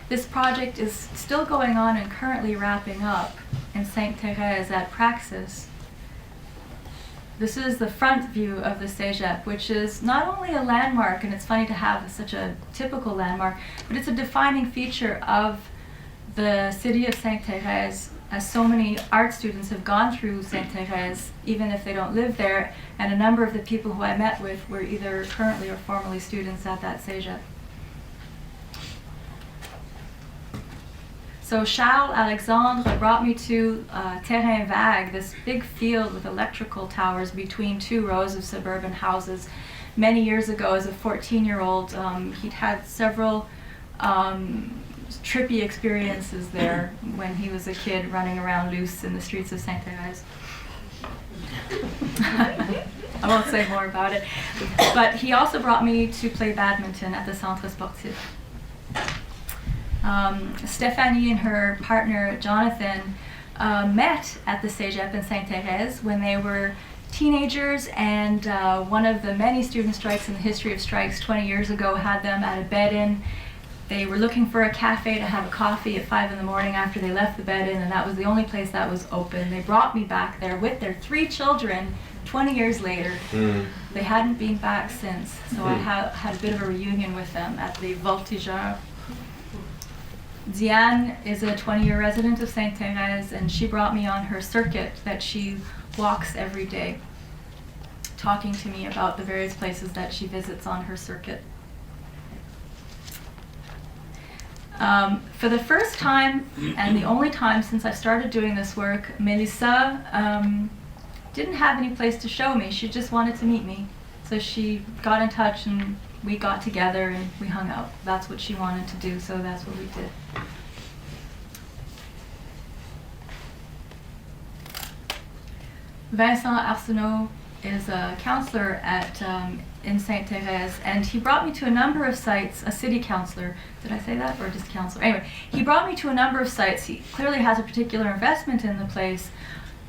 This project is still going on and currently wrapping up in Sainte Thérèse at Praxis. This is the front view of the Cégep, which is not only a landmark, and it's funny to have such a typical landmark, but it's a defining feature of the city of Sainte Thérèse, as so many art students have gone through Sainte Thérèse, even if they don't live there, and a number of the people who I met with were either currently or formerly students at that Cégep. So Charles Alexandre brought me to Terrain Vague, this big field with electrical towers between two rows of suburban houses. Many years ago, as a 14-year-old, he'd had several trippy experiences there when he was a kid running around loose in the streets of Sainte Thérèse. I won't say more about it. But he also brought me to play badminton at the Centre Sportif. Stéphanie and her partner Jonathan met at the Cégep in Sainte Thérèse when they were teenagers, and one of the many student strikes in the history of strikes 20 years ago had them at a bed-in. They were looking for a cafe to have a coffee at 5 in the morning after they left the bed-in, and that was the only place that was open. They brought me back there with their 3 children 20 years later. They hadn't been back since, so I had a bit of a reunion with them at the Voltigeur. Diane is a 20-year resident of Sainte Thérèse, and she brought me on her circuit that she walks every day, talking to me about the various places that she visits on her circuit. For the first time, and the only time since I started doing this work, Melissa didn't have any place to show me. She just wanted to meet me. So she got in touch and we got together and we hung out. That's what she wanted to do, so that's what we did. Vincent Arsenault is a counselor at in Sainte Thérèse, and he brought me to a number of sites, a city councillor. Did I say that, or just counselor? Anyway, he brought me to a number of sites. He clearly has a particular investment in the place,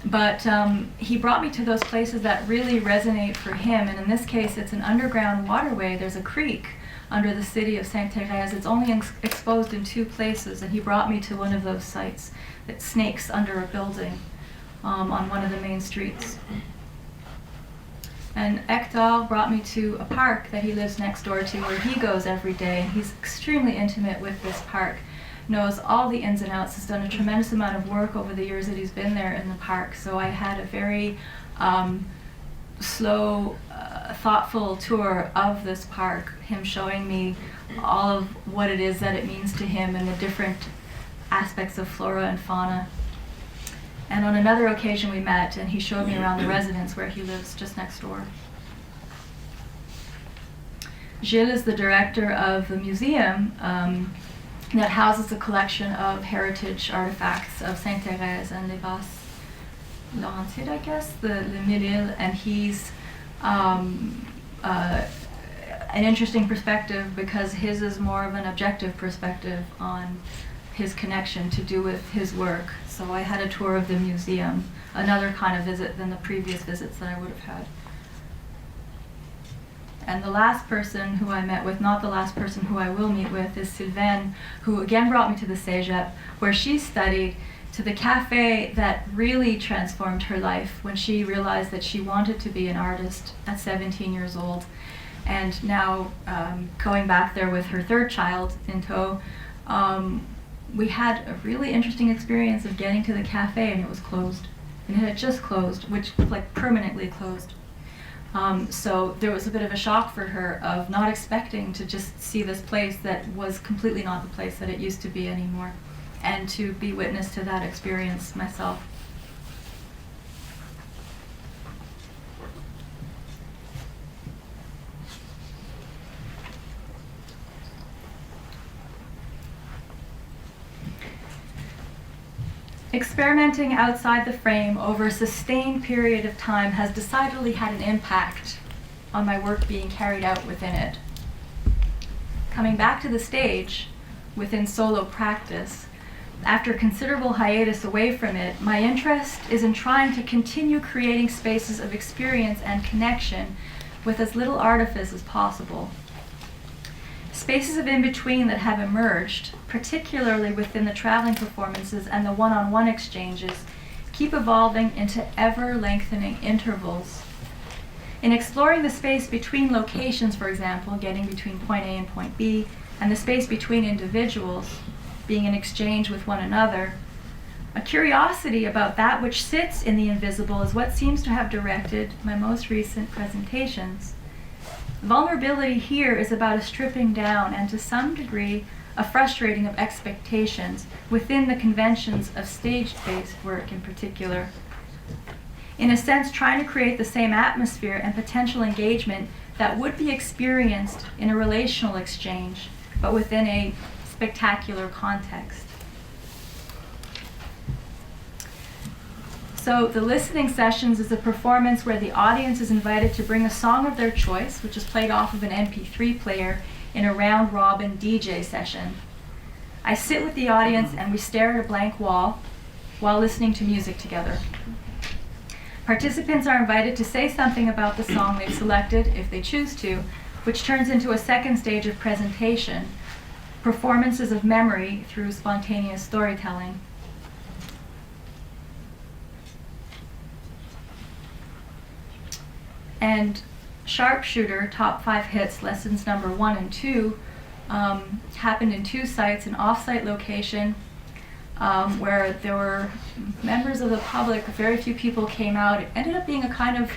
But he brought me to those places that really resonate for him, and in this case it's an underground waterway. There's a creek under the city of Sainte-Thérèse. It's only exposed in 2 places, and he brought me to one of those sites that snakes under a building on one of the main streets. And Hector brought me to a park that he lives next door to, where he goes every day, and he's extremely intimate with this park, knows all the ins and outs, has done a tremendous amount of work over the years that he's been there in the park. So I had a very slow, thoughtful tour of this park, him showing me all of what it is that it means to him and the different aspects of flora and fauna. And on another occasion we met, and he showed me around the residence where he lives just next door. Gilles is the director of the museum that houses a collection of heritage artifacts of Sainte-Thérèse and les Basses Laurentides, I guess, the Mille-Îles, and he's an interesting perspective because his is more of an objective perspective on his connection to do with his work. So I had a tour of the museum, another kind of visit than the previous visits that I would have had. And the last person who I met with, not the last person who I will meet with, is Sylvaine, who again brought me to the Cégep, where she studied, to the cafe that really transformed her life when she realized that she wanted to be an artist at 17 years old. And now, going back there with her 3rd child in tow, we had a really interesting experience of getting to the cafe, and it was closed. And it had just closed, which like permanently closed. So there was a bit of a shock for her of not expecting to just see this place that was completely not the place that it used to be anymore, and to be witness to that experience myself. Experimenting outside the frame over a sustained period of time has decidedly had an impact on my work being carried out within it. Coming back to the stage within solo practice, after considerable hiatus away from it, my interest is in trying to continue creating spaces of experience and connection with as little artifice as possible. Spaces of in-between that have emerged, particularly within the traveling performances and the one-on-one exchanges, keep evolving into ever-lengthening intervals. In exploring the space between locations, for example, getting between point A and point B, and the space between individuals, being in exchange with one another, a curiosity about that which sits in the invisible is what seems to have directed my most recent presentations. Vulnerability here is about a stripping down and, to some degree, a frustrating of expectations within the conventions of stage-based work in particular. In a sense, trying to create the same atmosphere and potential engagement that would be experienced in a relational exchange, but within a spectacular context. So the listening sessions is a performance where the audience is invited to bring a song of their choice, which is played off of an MP3 player in a round-robin DJ session. I sit with the audience and we stare at a blank wall while listening to music together. Participants are invited to say something about the song they've selected, if they choose to, which turns into a second stage of presentation, performances of memory through spontaneous storytelling. And Sharpshooter, Top 5 Hits, lessons number 1 and 2, happened in 2 sites, an off-site location where there were members of the public, very few people came out. It ended up being a kind of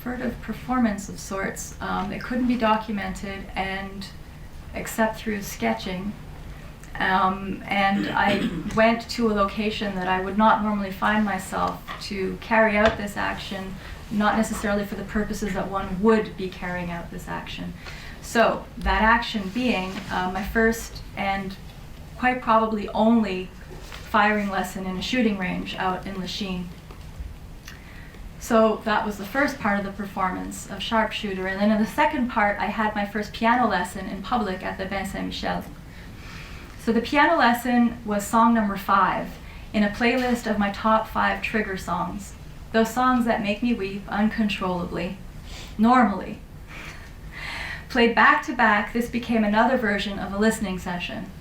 furtive performance of sorts. It couldn't be documented and except through sketching. And I went to a location that I would not normally find myself to carry out this action, not necessarily for the purposes that one would be carrying out this action. So that action being my first and quite probably only firing lesson in a shooting range out in Lachine. So that was the first part of the performance of Sharpshooter. And then in the second part, I had my first piano lesson in public at the Bain Saint-Michel. So the piano lesson was song number 5. in a playlist of my top 5 trigger songs. Those songs that make me weep uncontrollably, normally. Played back to back, this became another version of a listening session.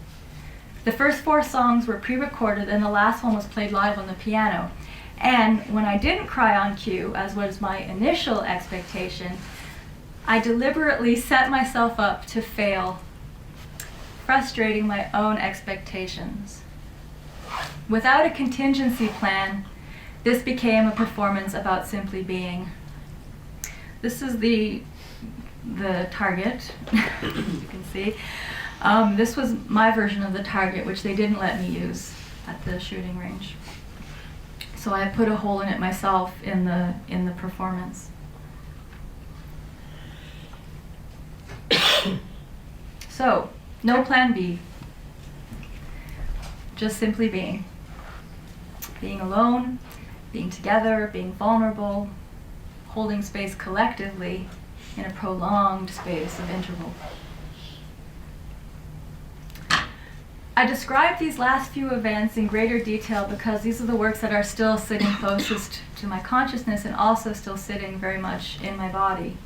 The first 4 songs were pre-recorded and the last one was played live on the piano. And when I didn't cry on cue, as was my initial expectation, I deliberately set myself up to fail, frustrating my own expectations. Without a contingency plan, this became a performance about simply being. This is the target, as you can see. This was my version of the target, which they didn't let me use at the shooting range. So I put a hole in it myself in the performance. So, no plan B. Just simply being. Being alone, being together, being vulnerable, holding space collectively in a prolonged space of interval. I describe these last few events in greater detail because these are the works that are still sitting closest to my consciousness and also still sitting very much in my body.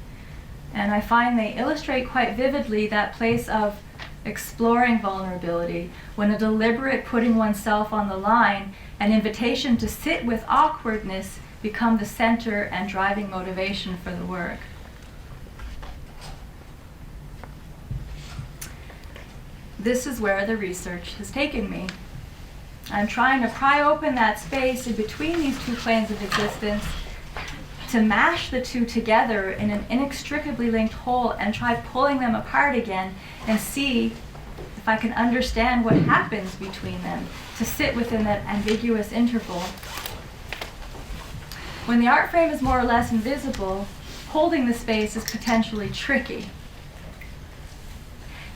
And I find they illustrate quite vividly that place of exploring vulnerability, when a deliberate putting oneself on the line, an invitation to sit with awkwardness, become the center and driving motivation for the work. This is where the research has taken me. I'm trying to pry open that space in between these two planes of existence, to mash the two together in an inextricably linked whole and try pulling them apart again and see if I can understand what happens between them, to sit within that ambiguous interval. When the art frame is more or less invisible, holding the space is potentially tricky.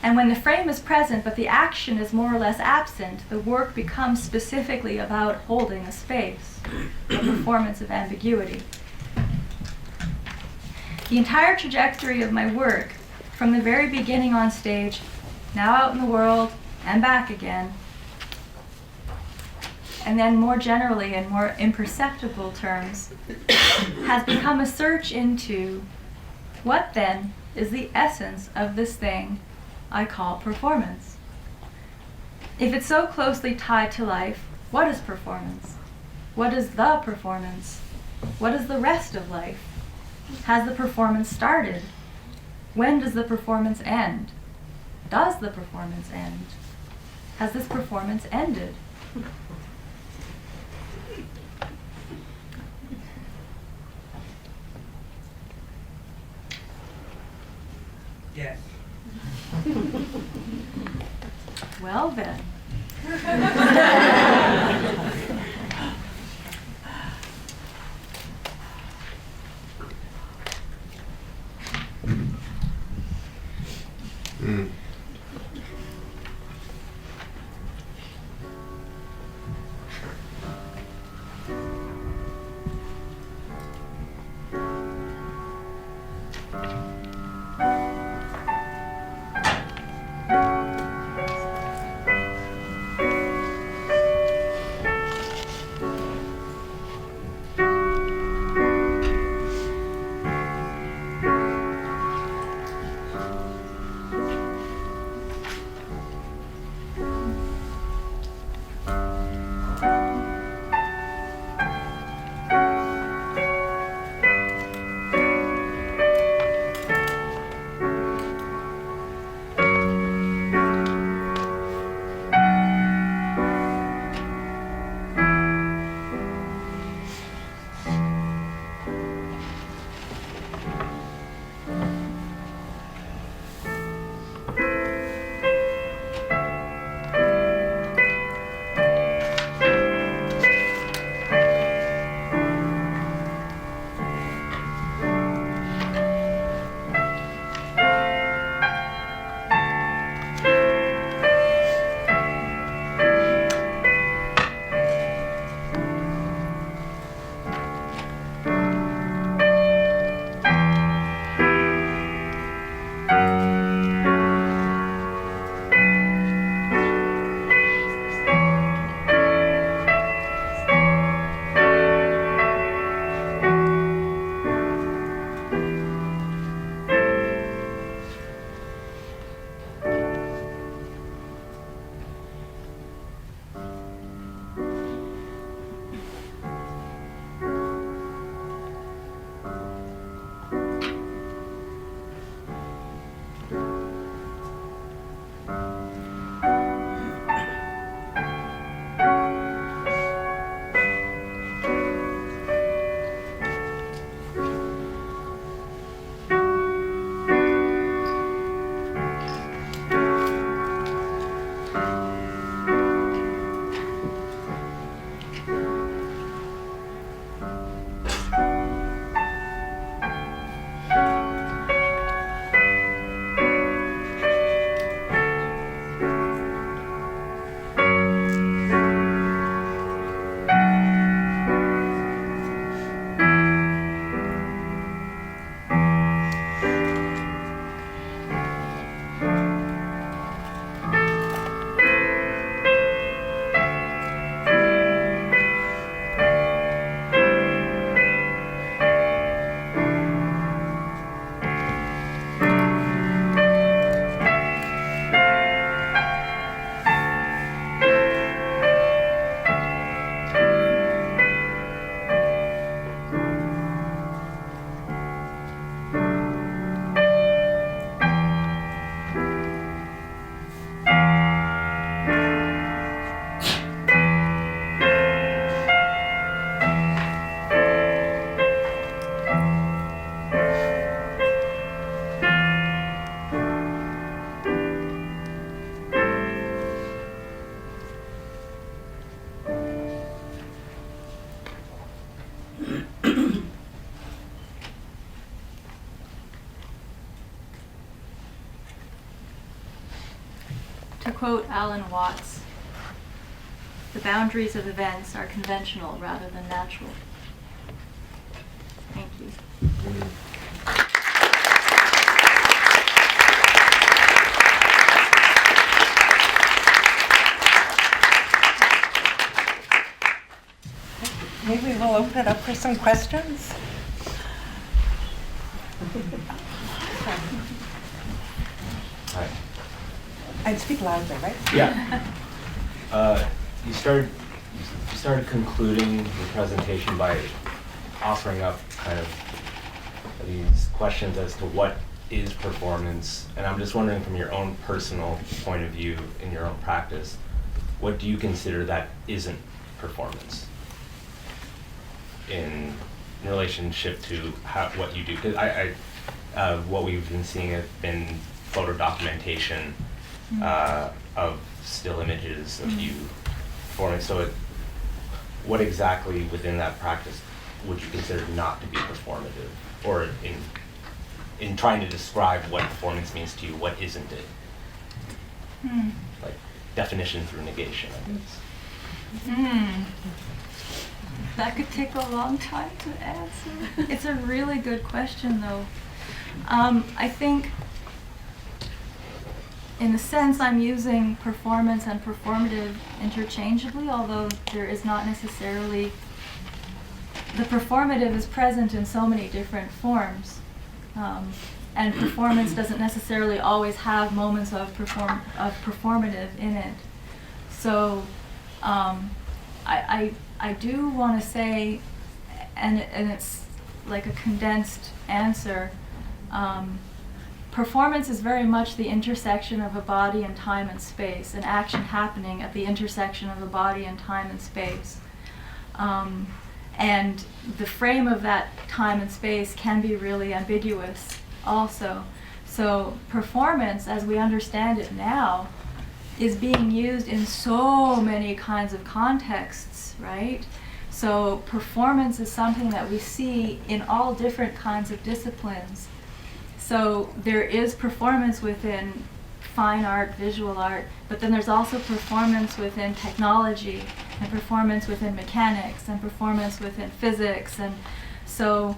And when the frame is present but the action is more or less absent, the work becomes specifically about holding a space, a performance of ambiguity. The entire trajectory of my work, from the very beginning on stage, now out in the world, and back again, and then more generally in more imperceptible terms, has become a search into what then is the essence of this thing I call performance. If it's so closely tied to life, what is performance? What is the performance? What is the rest of life? Has the performance started? When does the performance end? Does the performance end? Has this performance ended? Yes. Well then. To quote Alan Watts, the boundaries of events are conventional rather than natural. Thank you. Maybe we'll open it up for some questions. Hi. I'd speak loudly, right? Yeah. You started concluding your presentation by offering up kind of these questions as to what is performance, and I'm just wondering from your own personal point of view in your own practice, what do you consider that isn't performance in relationship to what you do? Because what we've been seeing has been photo documentation of still images of you performing. So what exactly within that practice would you consider not to be performative? Or in trying to describe what performance means to you, what isn't it? Like definition through negation, I guess. That could take a long time to answer. It's a really good question, though. I think, in a sense, I'm using performance and performative interchangeably, although there is not necessarily... The performative is present in so many different forms, and performance doesn't necessarily always have moments of performative in it. So I do want to say, and it's like a condensed answer, performance is very much the intersection of a body and time and space, an action happening at the intersection of a body and time and space. And the frame of that time and space can be really ambiguous also. So performance, as we understand it now, is being used in so many kinds of contexts, right? So performance is something that we see in all different kinds of disciplines. So there is performance within fine art, visual art, but then there's also performance within technology, and performance within mechanics, and performance within physics. And so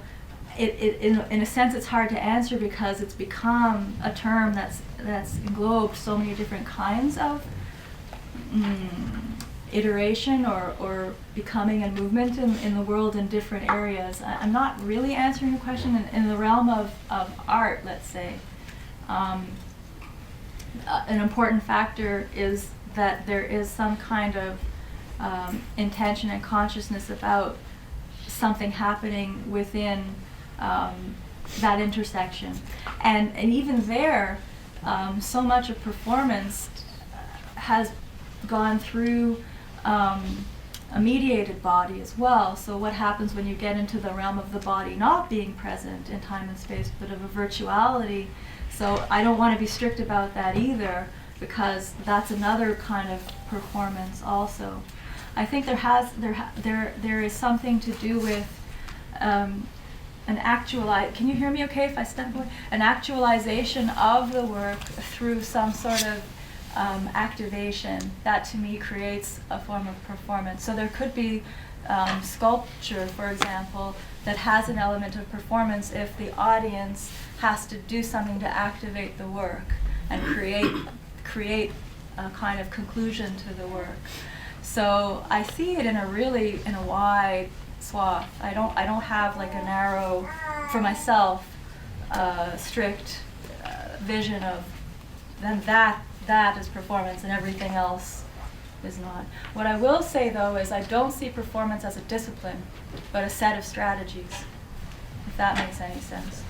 in a sense it's hard to answer because it's become a term that's englobed so many different kinds of iteration or becoming and movement in the world in different areas. I'm not really answering the question in the realm of art, let's say. An important factor is that there is some kind of intention and consciousness about something happening within that intersection. And even there, so much of performance has gone through a mediated body as well. So what happens when you get into the realm of the body not being present in time and space, but of a virtuality? So I don't want to be strict about that either, because that's another kind of performance also. I think there is something to do with can you hear me okay if I step away? An actualization of the work through some sort of activation that to me creates a form of performance. So there could be sculpture, for example, that has an element of performance if the audience has to do something to activate the work and create a kind of conclusion to the work. So I see it in a wide swath. I don't have like a narrow, for myself, strict vision of then that is performance and everything else is not. What I will say though is I don't see performance as a discipline, but a set of strategies, if that makes any sense.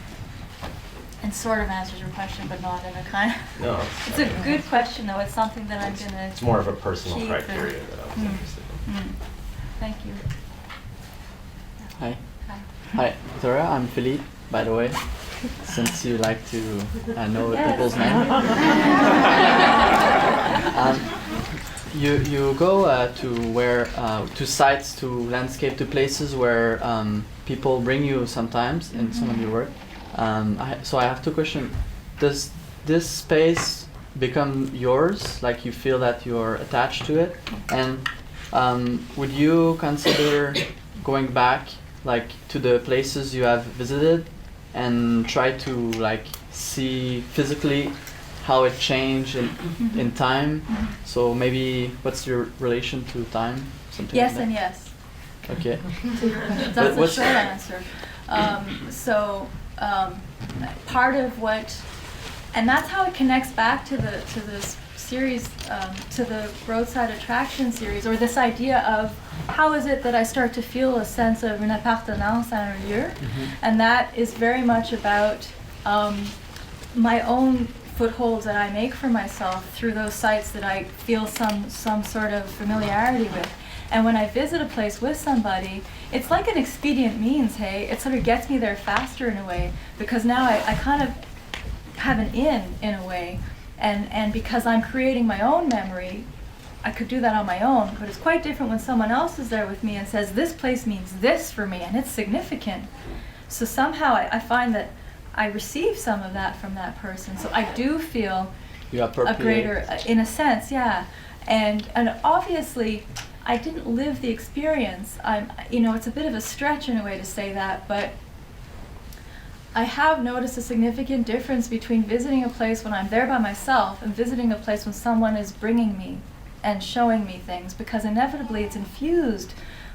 And sort of answers your question, but not in a kind of... No. It's a good question though. It's something that I'm going to... It's more of a personal criteria that I was interested in. Thank you. Hi. Hi, Victoria. I'm Philippe, by the way, since you like to know people's names. You go to sites, to landscape, to places where people bring you sometimes in some of your work. So I have two questions. Does this space become yours, like you feel that you're attached to it. And would you consider going back like to the places you have visited and try to like see physically how it changed in time? So maybe what's your relation to time? Something Yes like and that? yes. Okay. That's the what's- short answer. Part of what, and that's how it connects back to this series, to the roadside attraction series, or this idea of how is it that I start to feel a sense of une appartenance à un lieu, and that is very much about my own footholds that I make for myself through those sites that I feel some sort of familiarity with. And when I visit a place with somebody, it's like an expedient means, hey? It sort of gets me there faster in a way, because now I kind of have an in a way. And because I'm creating my own memory, I could do that on my own, but it's quite different when someone else is there with me and says, this place means this for me, and it's significant. So somehow I find that I receive some of that from that person. So I do feel You a appropriate. greater, in a sense, yeah. And obviously, I didn't live the experience. It's a bit of a stretch in a way to say that, but I have noticed a significant difference between visiting a place when I'm there by myself and visiting a place when someone is bringing me and showing me things, because inevitably it's infused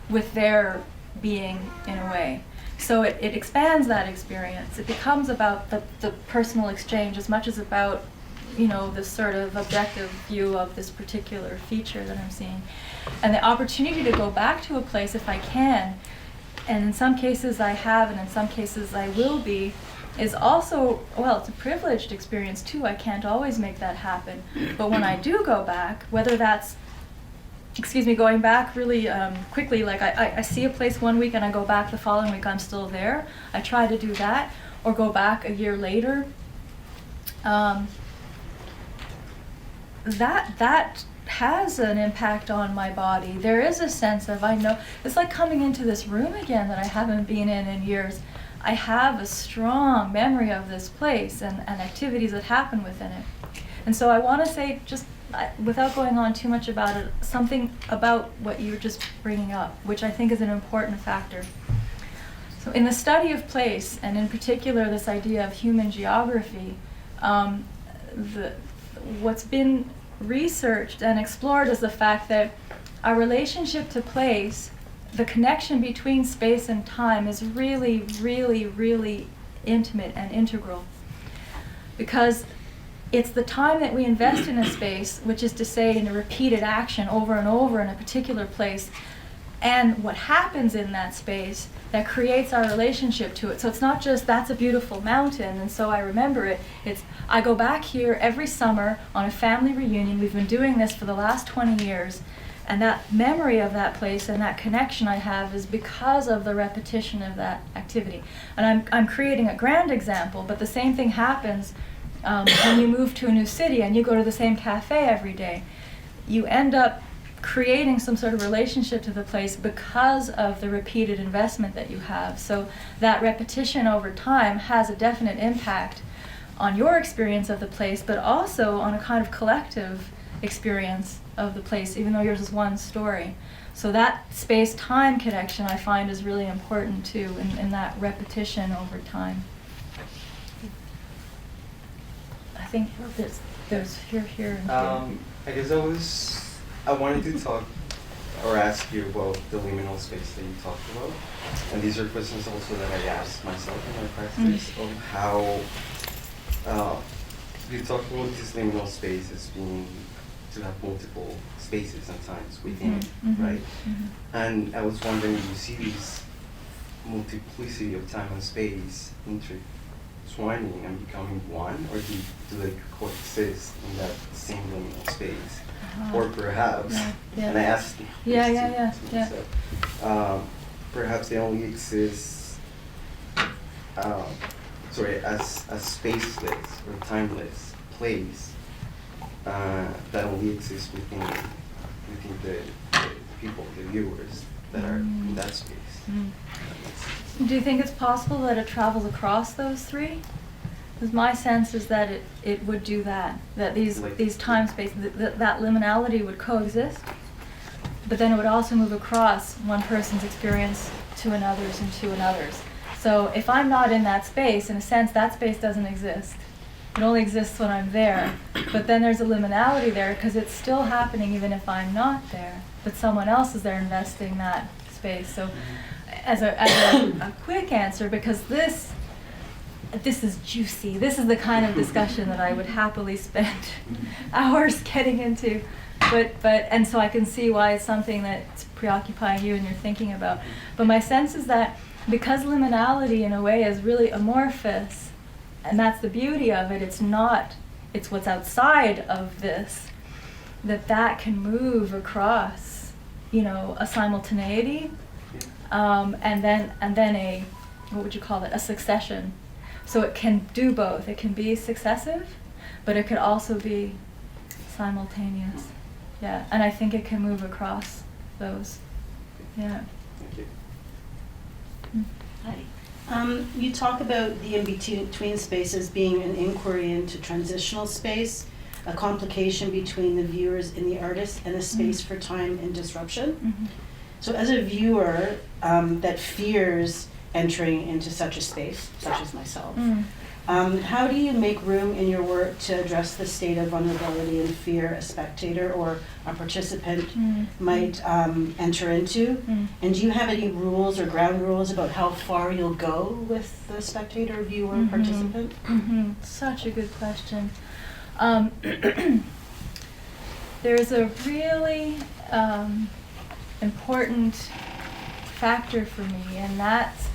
with their being in a way. So it expands that experience. It becomes about the personal exchange as much as about, this sort of objective view of this particular feature that I'm seeing. And the opportunity to go back to a place if I can, and in some cases I have, and in some cases I will be, is also, well, it's a privileged experience too. I can't always make that happen. But when I do go back, whether that's, going back really quickly, like I see a place one week and I go back the following week, I'm still there. I try to do that, or go back a year later. That has an impact on my body. There is a sense of, I know, it's like coming into this room again that I haven't been in years. I have a strong memory of this place and activities that happen within it. And so I want to say, just without going on too much about it, something about what you were just bringing up, which I think is an important factor. So in the study of place, and in particular this idea of human geography, what's been researched and explored is the fact that our relationship to place, the connection between space and time, is really, really, really intimate and integral. Because it's the time that we invest in a space, which is to say in a repeated action over and over in a particular place, and what happens in that space that creates our relationship to it. So it's not just, that's a beautiful mountain, and so I remember it. It's, I go back here every summer on a family reunion. We've been doing this for the last 20 years, and that memory of that place and that connection I have is because of the repetition of that activity. And I'm creating a grand example, but the same thing happens when you move to a new city and you go to the same cafe every day. You end up creating some sort of relationship to the place because of the repeated investment that you have. So that repetition over time has a definite impact on your experience of the place, but also on a kind of collective experience of the place, even though yours is one story. So that space-time connection I find is really important too, in that repetition over time. I think there's here, and here. I guess I wanted to talk or ask you about the liminal space that you talked about. And these are questions also that I asked myself in my practice of how you talked about this liminal space as being to have multiple spaces and times within it, right? And I was wondering, do you see this multiplicity of time and space intertwining and becoming one, or do they coexist in that same liminal space? Or perhaps, and I asked perhaps they only exist, as a spaceless or timeless place that only exists within the people, the viewers that are in that space. Do you think it's possible that it travels across those three? Because my sense is that it would do that. That these time space, that liminality would coexist, but then it would also move across one person's experience to another's and to another's. So if I'm not in that space, in a sense, that space doesn't exist. It only exists when I'm there. But then there's a liminality there because it's still happening even if I'm not there. But someone else is there investing that space. So as a quick answer, because this is juicy. This is the kind of discussion that I would happily spend hours getting into. And so I can see why it's something that's preoccupying you and you're thinking about. But my sense is that because liminality in a way is really amorphous, and that's the beauty of it, it's what's outside of this, that can move across, a simultaneity, and then a, what would you call it, a succession. So it can do both. It can be successive, but it could also be simultaneous. Yeah, and I think it can move across those. Yeah. Thank you. Hi. You talk about the in-between spaces being an inquiry into transitional space, a complication between the viewers and the artist, and a space for time and disruption. Mm-hmm. So as a viewer that fears entering into such a space, such as myself, how do you make room in your work to address the state of vulnerability and fear a spectator or a participant might enter into? And do you have any rules or ground rules about how far you'll go with the spectator, viewer, participant? Such a good question. There's a really important factor for me, and that's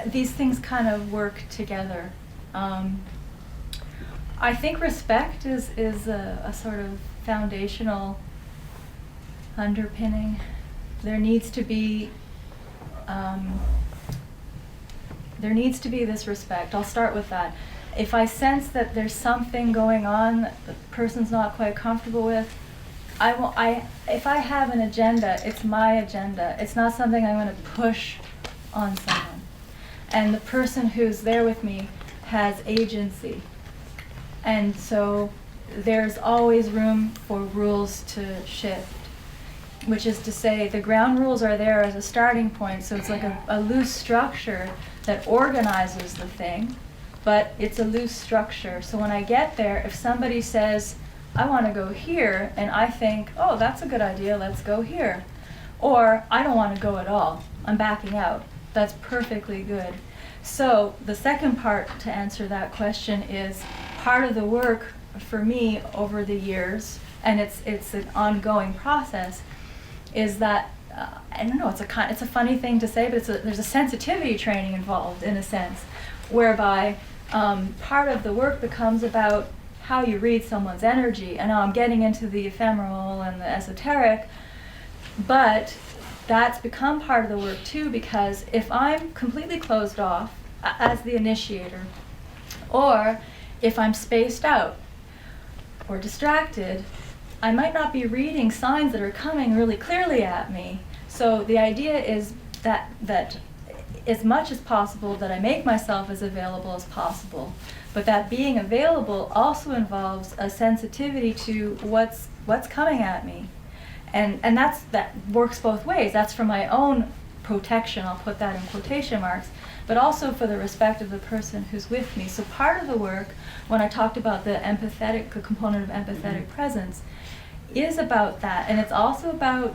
these things kind of work together. I think respect is a sort of foundational underpinning. There needs to be this respect. I'll start with that. If I sense that there's something going on that the person's not quite comfortable with, if I have an agenda, it's my agenda. It's not something I'm going to push on someone. And the person who's there with me has agency. And so there's always room for rules to shift, which is to say the ground rules are there as a starting point. So it's like a loose structure that organizes the thing, but it's a loose structure. So when I get there, if somebody says, I want to go here, and I think, oh, that's a good idea, let's go here. Or I don't want to go at all, I'm backing out. That's perfectly good. So the second part to answer that question is part of the work for me over the years, and it's an ongoing process, is that I don't know, it's a funny thing to say, but there's a sensitivity training involved in a sense, whereby part of the work becomes about how you read someone's energy. And now I'm getting into the ephemeral and the esoteric, but that's become part of the work too, because if I'm completely closed off as the initiator, or if I'm spaced out or distracted, I might not be reading signs that are coming really clearly at me. So the idea is that as much as possible that I make myself as available as possible, but that being available also involves a sensitivity to what's coming at me. And that works both ways. That's for my own protection, I'll put that in quotation marks, but also for the respect of the person who's with me. So part of the work, when I talked about the component of empathetic presence, is about that. And it's also about,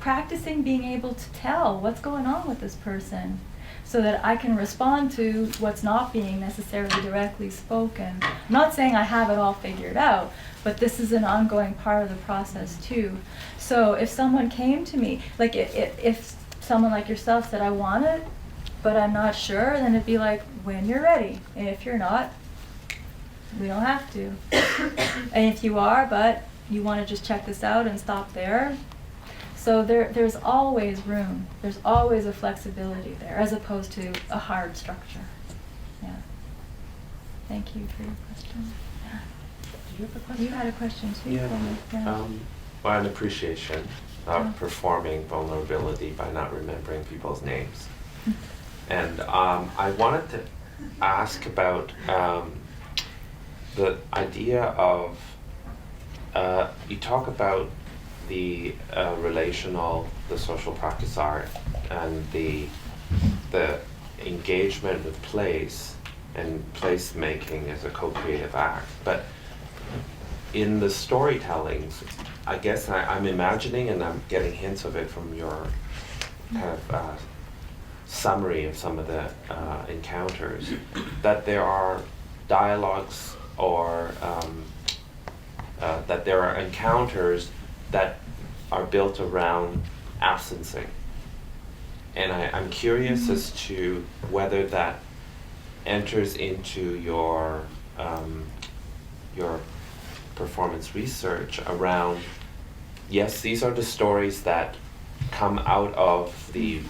practicing being able to tell what's going on with this person so that I can respond to what's not being necessarily directly spoken. I'm not saying I have it all figured out, but this is an ongoing part of the process too. So if someone came to me, like if someone like yourself said, I want it, but I'm not sure, then it'd be like, when you're ready. And if you're not, we don't have to. And if you are, but you want to just check this out and stop there. So there's always room. There's always a flexibility there, as opposed to a hard structure. Yeah. Thank you for your question. Yeah. Do you have a question? You had a question too. Yeah. Colin. Yeah. Well, an appreciation of performing vulnerability by not remembering people's names. And I wanted to ask about the idea of, you talk about the relational, the social practice art, and the engagement with place and place making as a co-creative act. But in the storytellings, I guess I'm imagining, and I'm getting hints of it from your kind of summary of some of the encounters, that there are dialogues or that there are encounters that are built around absencing. And I'm curious as to whether that enters into your performance research around, yes, these are the stories that come out of the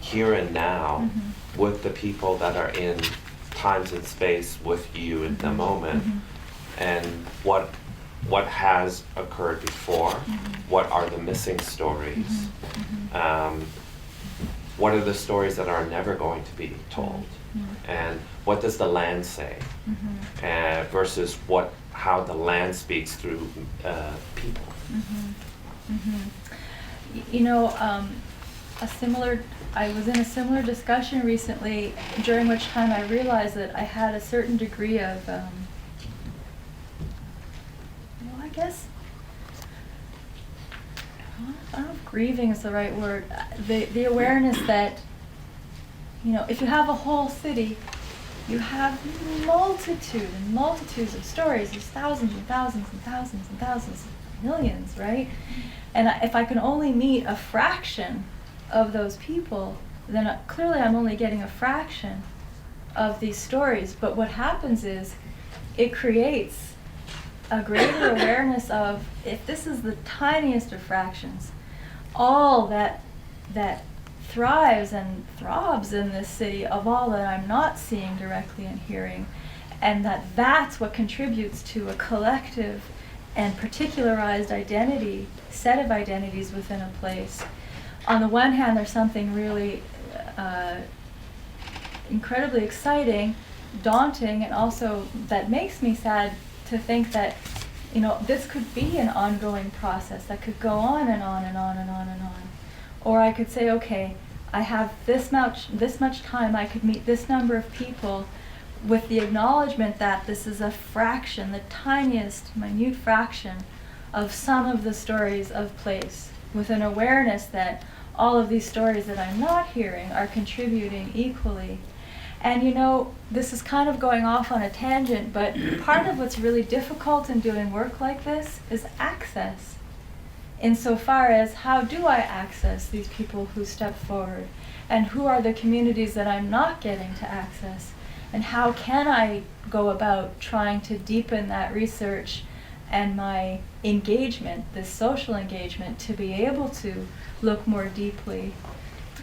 here and now with the people that are in times and space with you in the moment, and what has occurred before, what are the missing stories, what are the stories that are never going to be told, and what does the land say, versus how the land speaks through people. You know, I was in a similar discussion recently, during which time I realized that I had a certain degree of, I guess, I don't know if grieving is the right word, the awareness that, you know, if you have a whole city, you have multitudes and multitudes of stories. There's thousands and thousands and thousands and thousands, millions, right? And if I can only meet a fraction of those people, then clearly I'm only getting a fraction of these stories. But what happens is it creates a greater awareness of, if this is the tiniest of fractions, all that thrives and throbs in this city, of all that I'm not seeing directly and hearing, and that's what contributes to a collective and particularized identity, set of identities within a place. On the one hand, there's something really incredibly exciting, daunting, and also that makes me sad to think that, you know, this could be an ongoing process that could go on and on and on and on and on. Or I could say, okay, I have this much time, I could meet this number of people, with the acknowledgement that this is a fraction, the tiniest, minute fraction of some of the stories of place, with an awareness that all of these stories that I'm not hearing are contributing equally. And you know, this is kind of going off on a tangent, but part of what's really difficult in doing work like this is access. Insofar as, how do I access these people who step forward? And who are the communities that I'm not getting to access? And how can I go about trying to deepen that research and my engagement, this social engagement, to be able to look more deeply?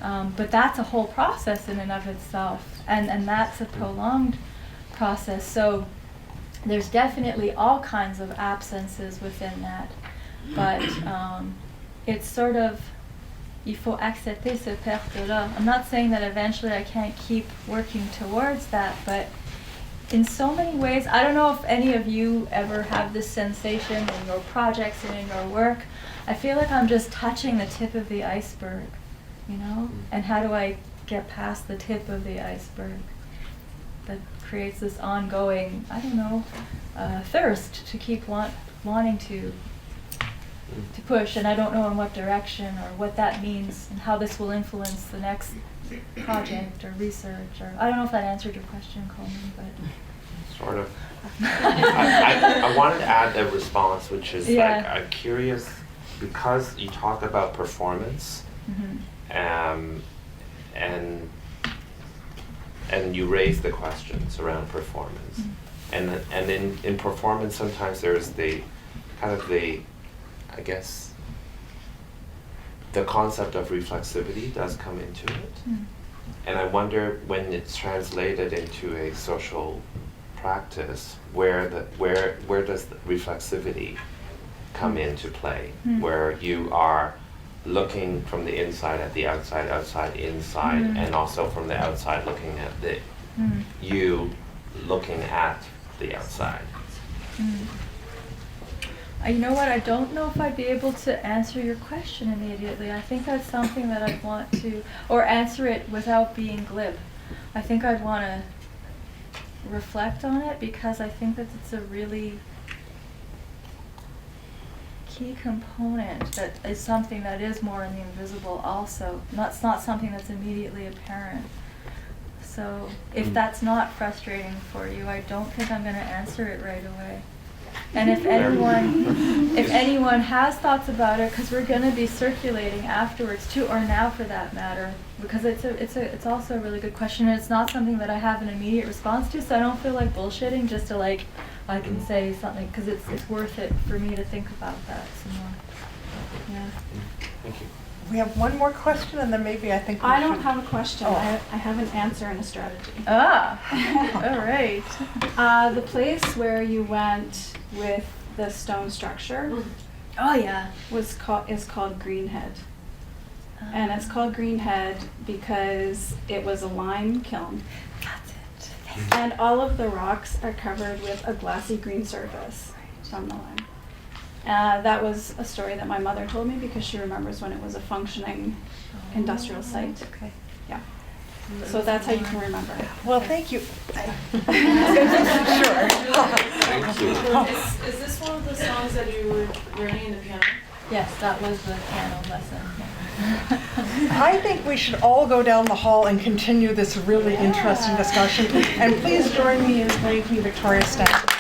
But that's a whole process in and of itself, and that's a prolonged process. So there's definitely all kinds of absences within that. But it's sort of, il faut accepter ce perte-là. I'm not saying that eventually I can't keep working towards that, but in so many ways, I don't know if any of you ever have this sensation in your projects and in your work. I feel like I'm just touching the tip of the iceberg, you know? And how do I get past the tip of the iceberg? That creates this ongoing, I don't know, thirst to keep wanting to push, and I don't know in what direction or what that means and how this will influence the next project or research, or I don't know if that answered your question, Coleman, but Sort of. I wanted to add a response, which is like, I'm curious, because you talk about performance, and you raise the questions around performance, and in performance sometimes there's the kind of the, I guess, the concept of reflexivity does come into it. And I wonder, when it's translated into a social practice, where does the reflexivity come into play? Where you are looking from the inside at the outside, outside, inside, and also from the outside looking at the you looking at the outside. You know what? I don't know if I'd be able to answer your question immediately. I think that's something that I'd want to, or answer it without being glib. I think I'd want to reflect on it because I think that it's a really key component that is something that is more in the invisible also. It's not something that's immediately apparent. So if that's not frustrating for you, I don't think I'm going to answer it right away. And if anyone has thoughts about it, because we're going to be circulating afterwards too, or now for that matter, because it's also a really good question, and it's not something that I have an immediate response to, so I don't feel like bullshitting just to I can say something, because it's worth it for me to think about that some more. Yeah. Thank you. We have one more question, and then maybe I think we I don't should- have a question. Oh. I have an answer and a strategy. Ah, all right. The place where you went with the stone structure Oh yeah. is called Greenhead. And it's called Greenhead because it was a lime kiln. That's it. And all of the rocks are covered with a glassy green surface from the lime. That was a story that my mother told me because she remembers when it was a functioning industrial site. Okay. Yeah. So that's how you can remember it. Well, thank you. Thank you. Is this one of the songs that you were learning in the piano? Yes, that was the piano lesson. I think we should all go down the hall and continue this really interesting discussion. And please join me in thanking Victoria Stanton.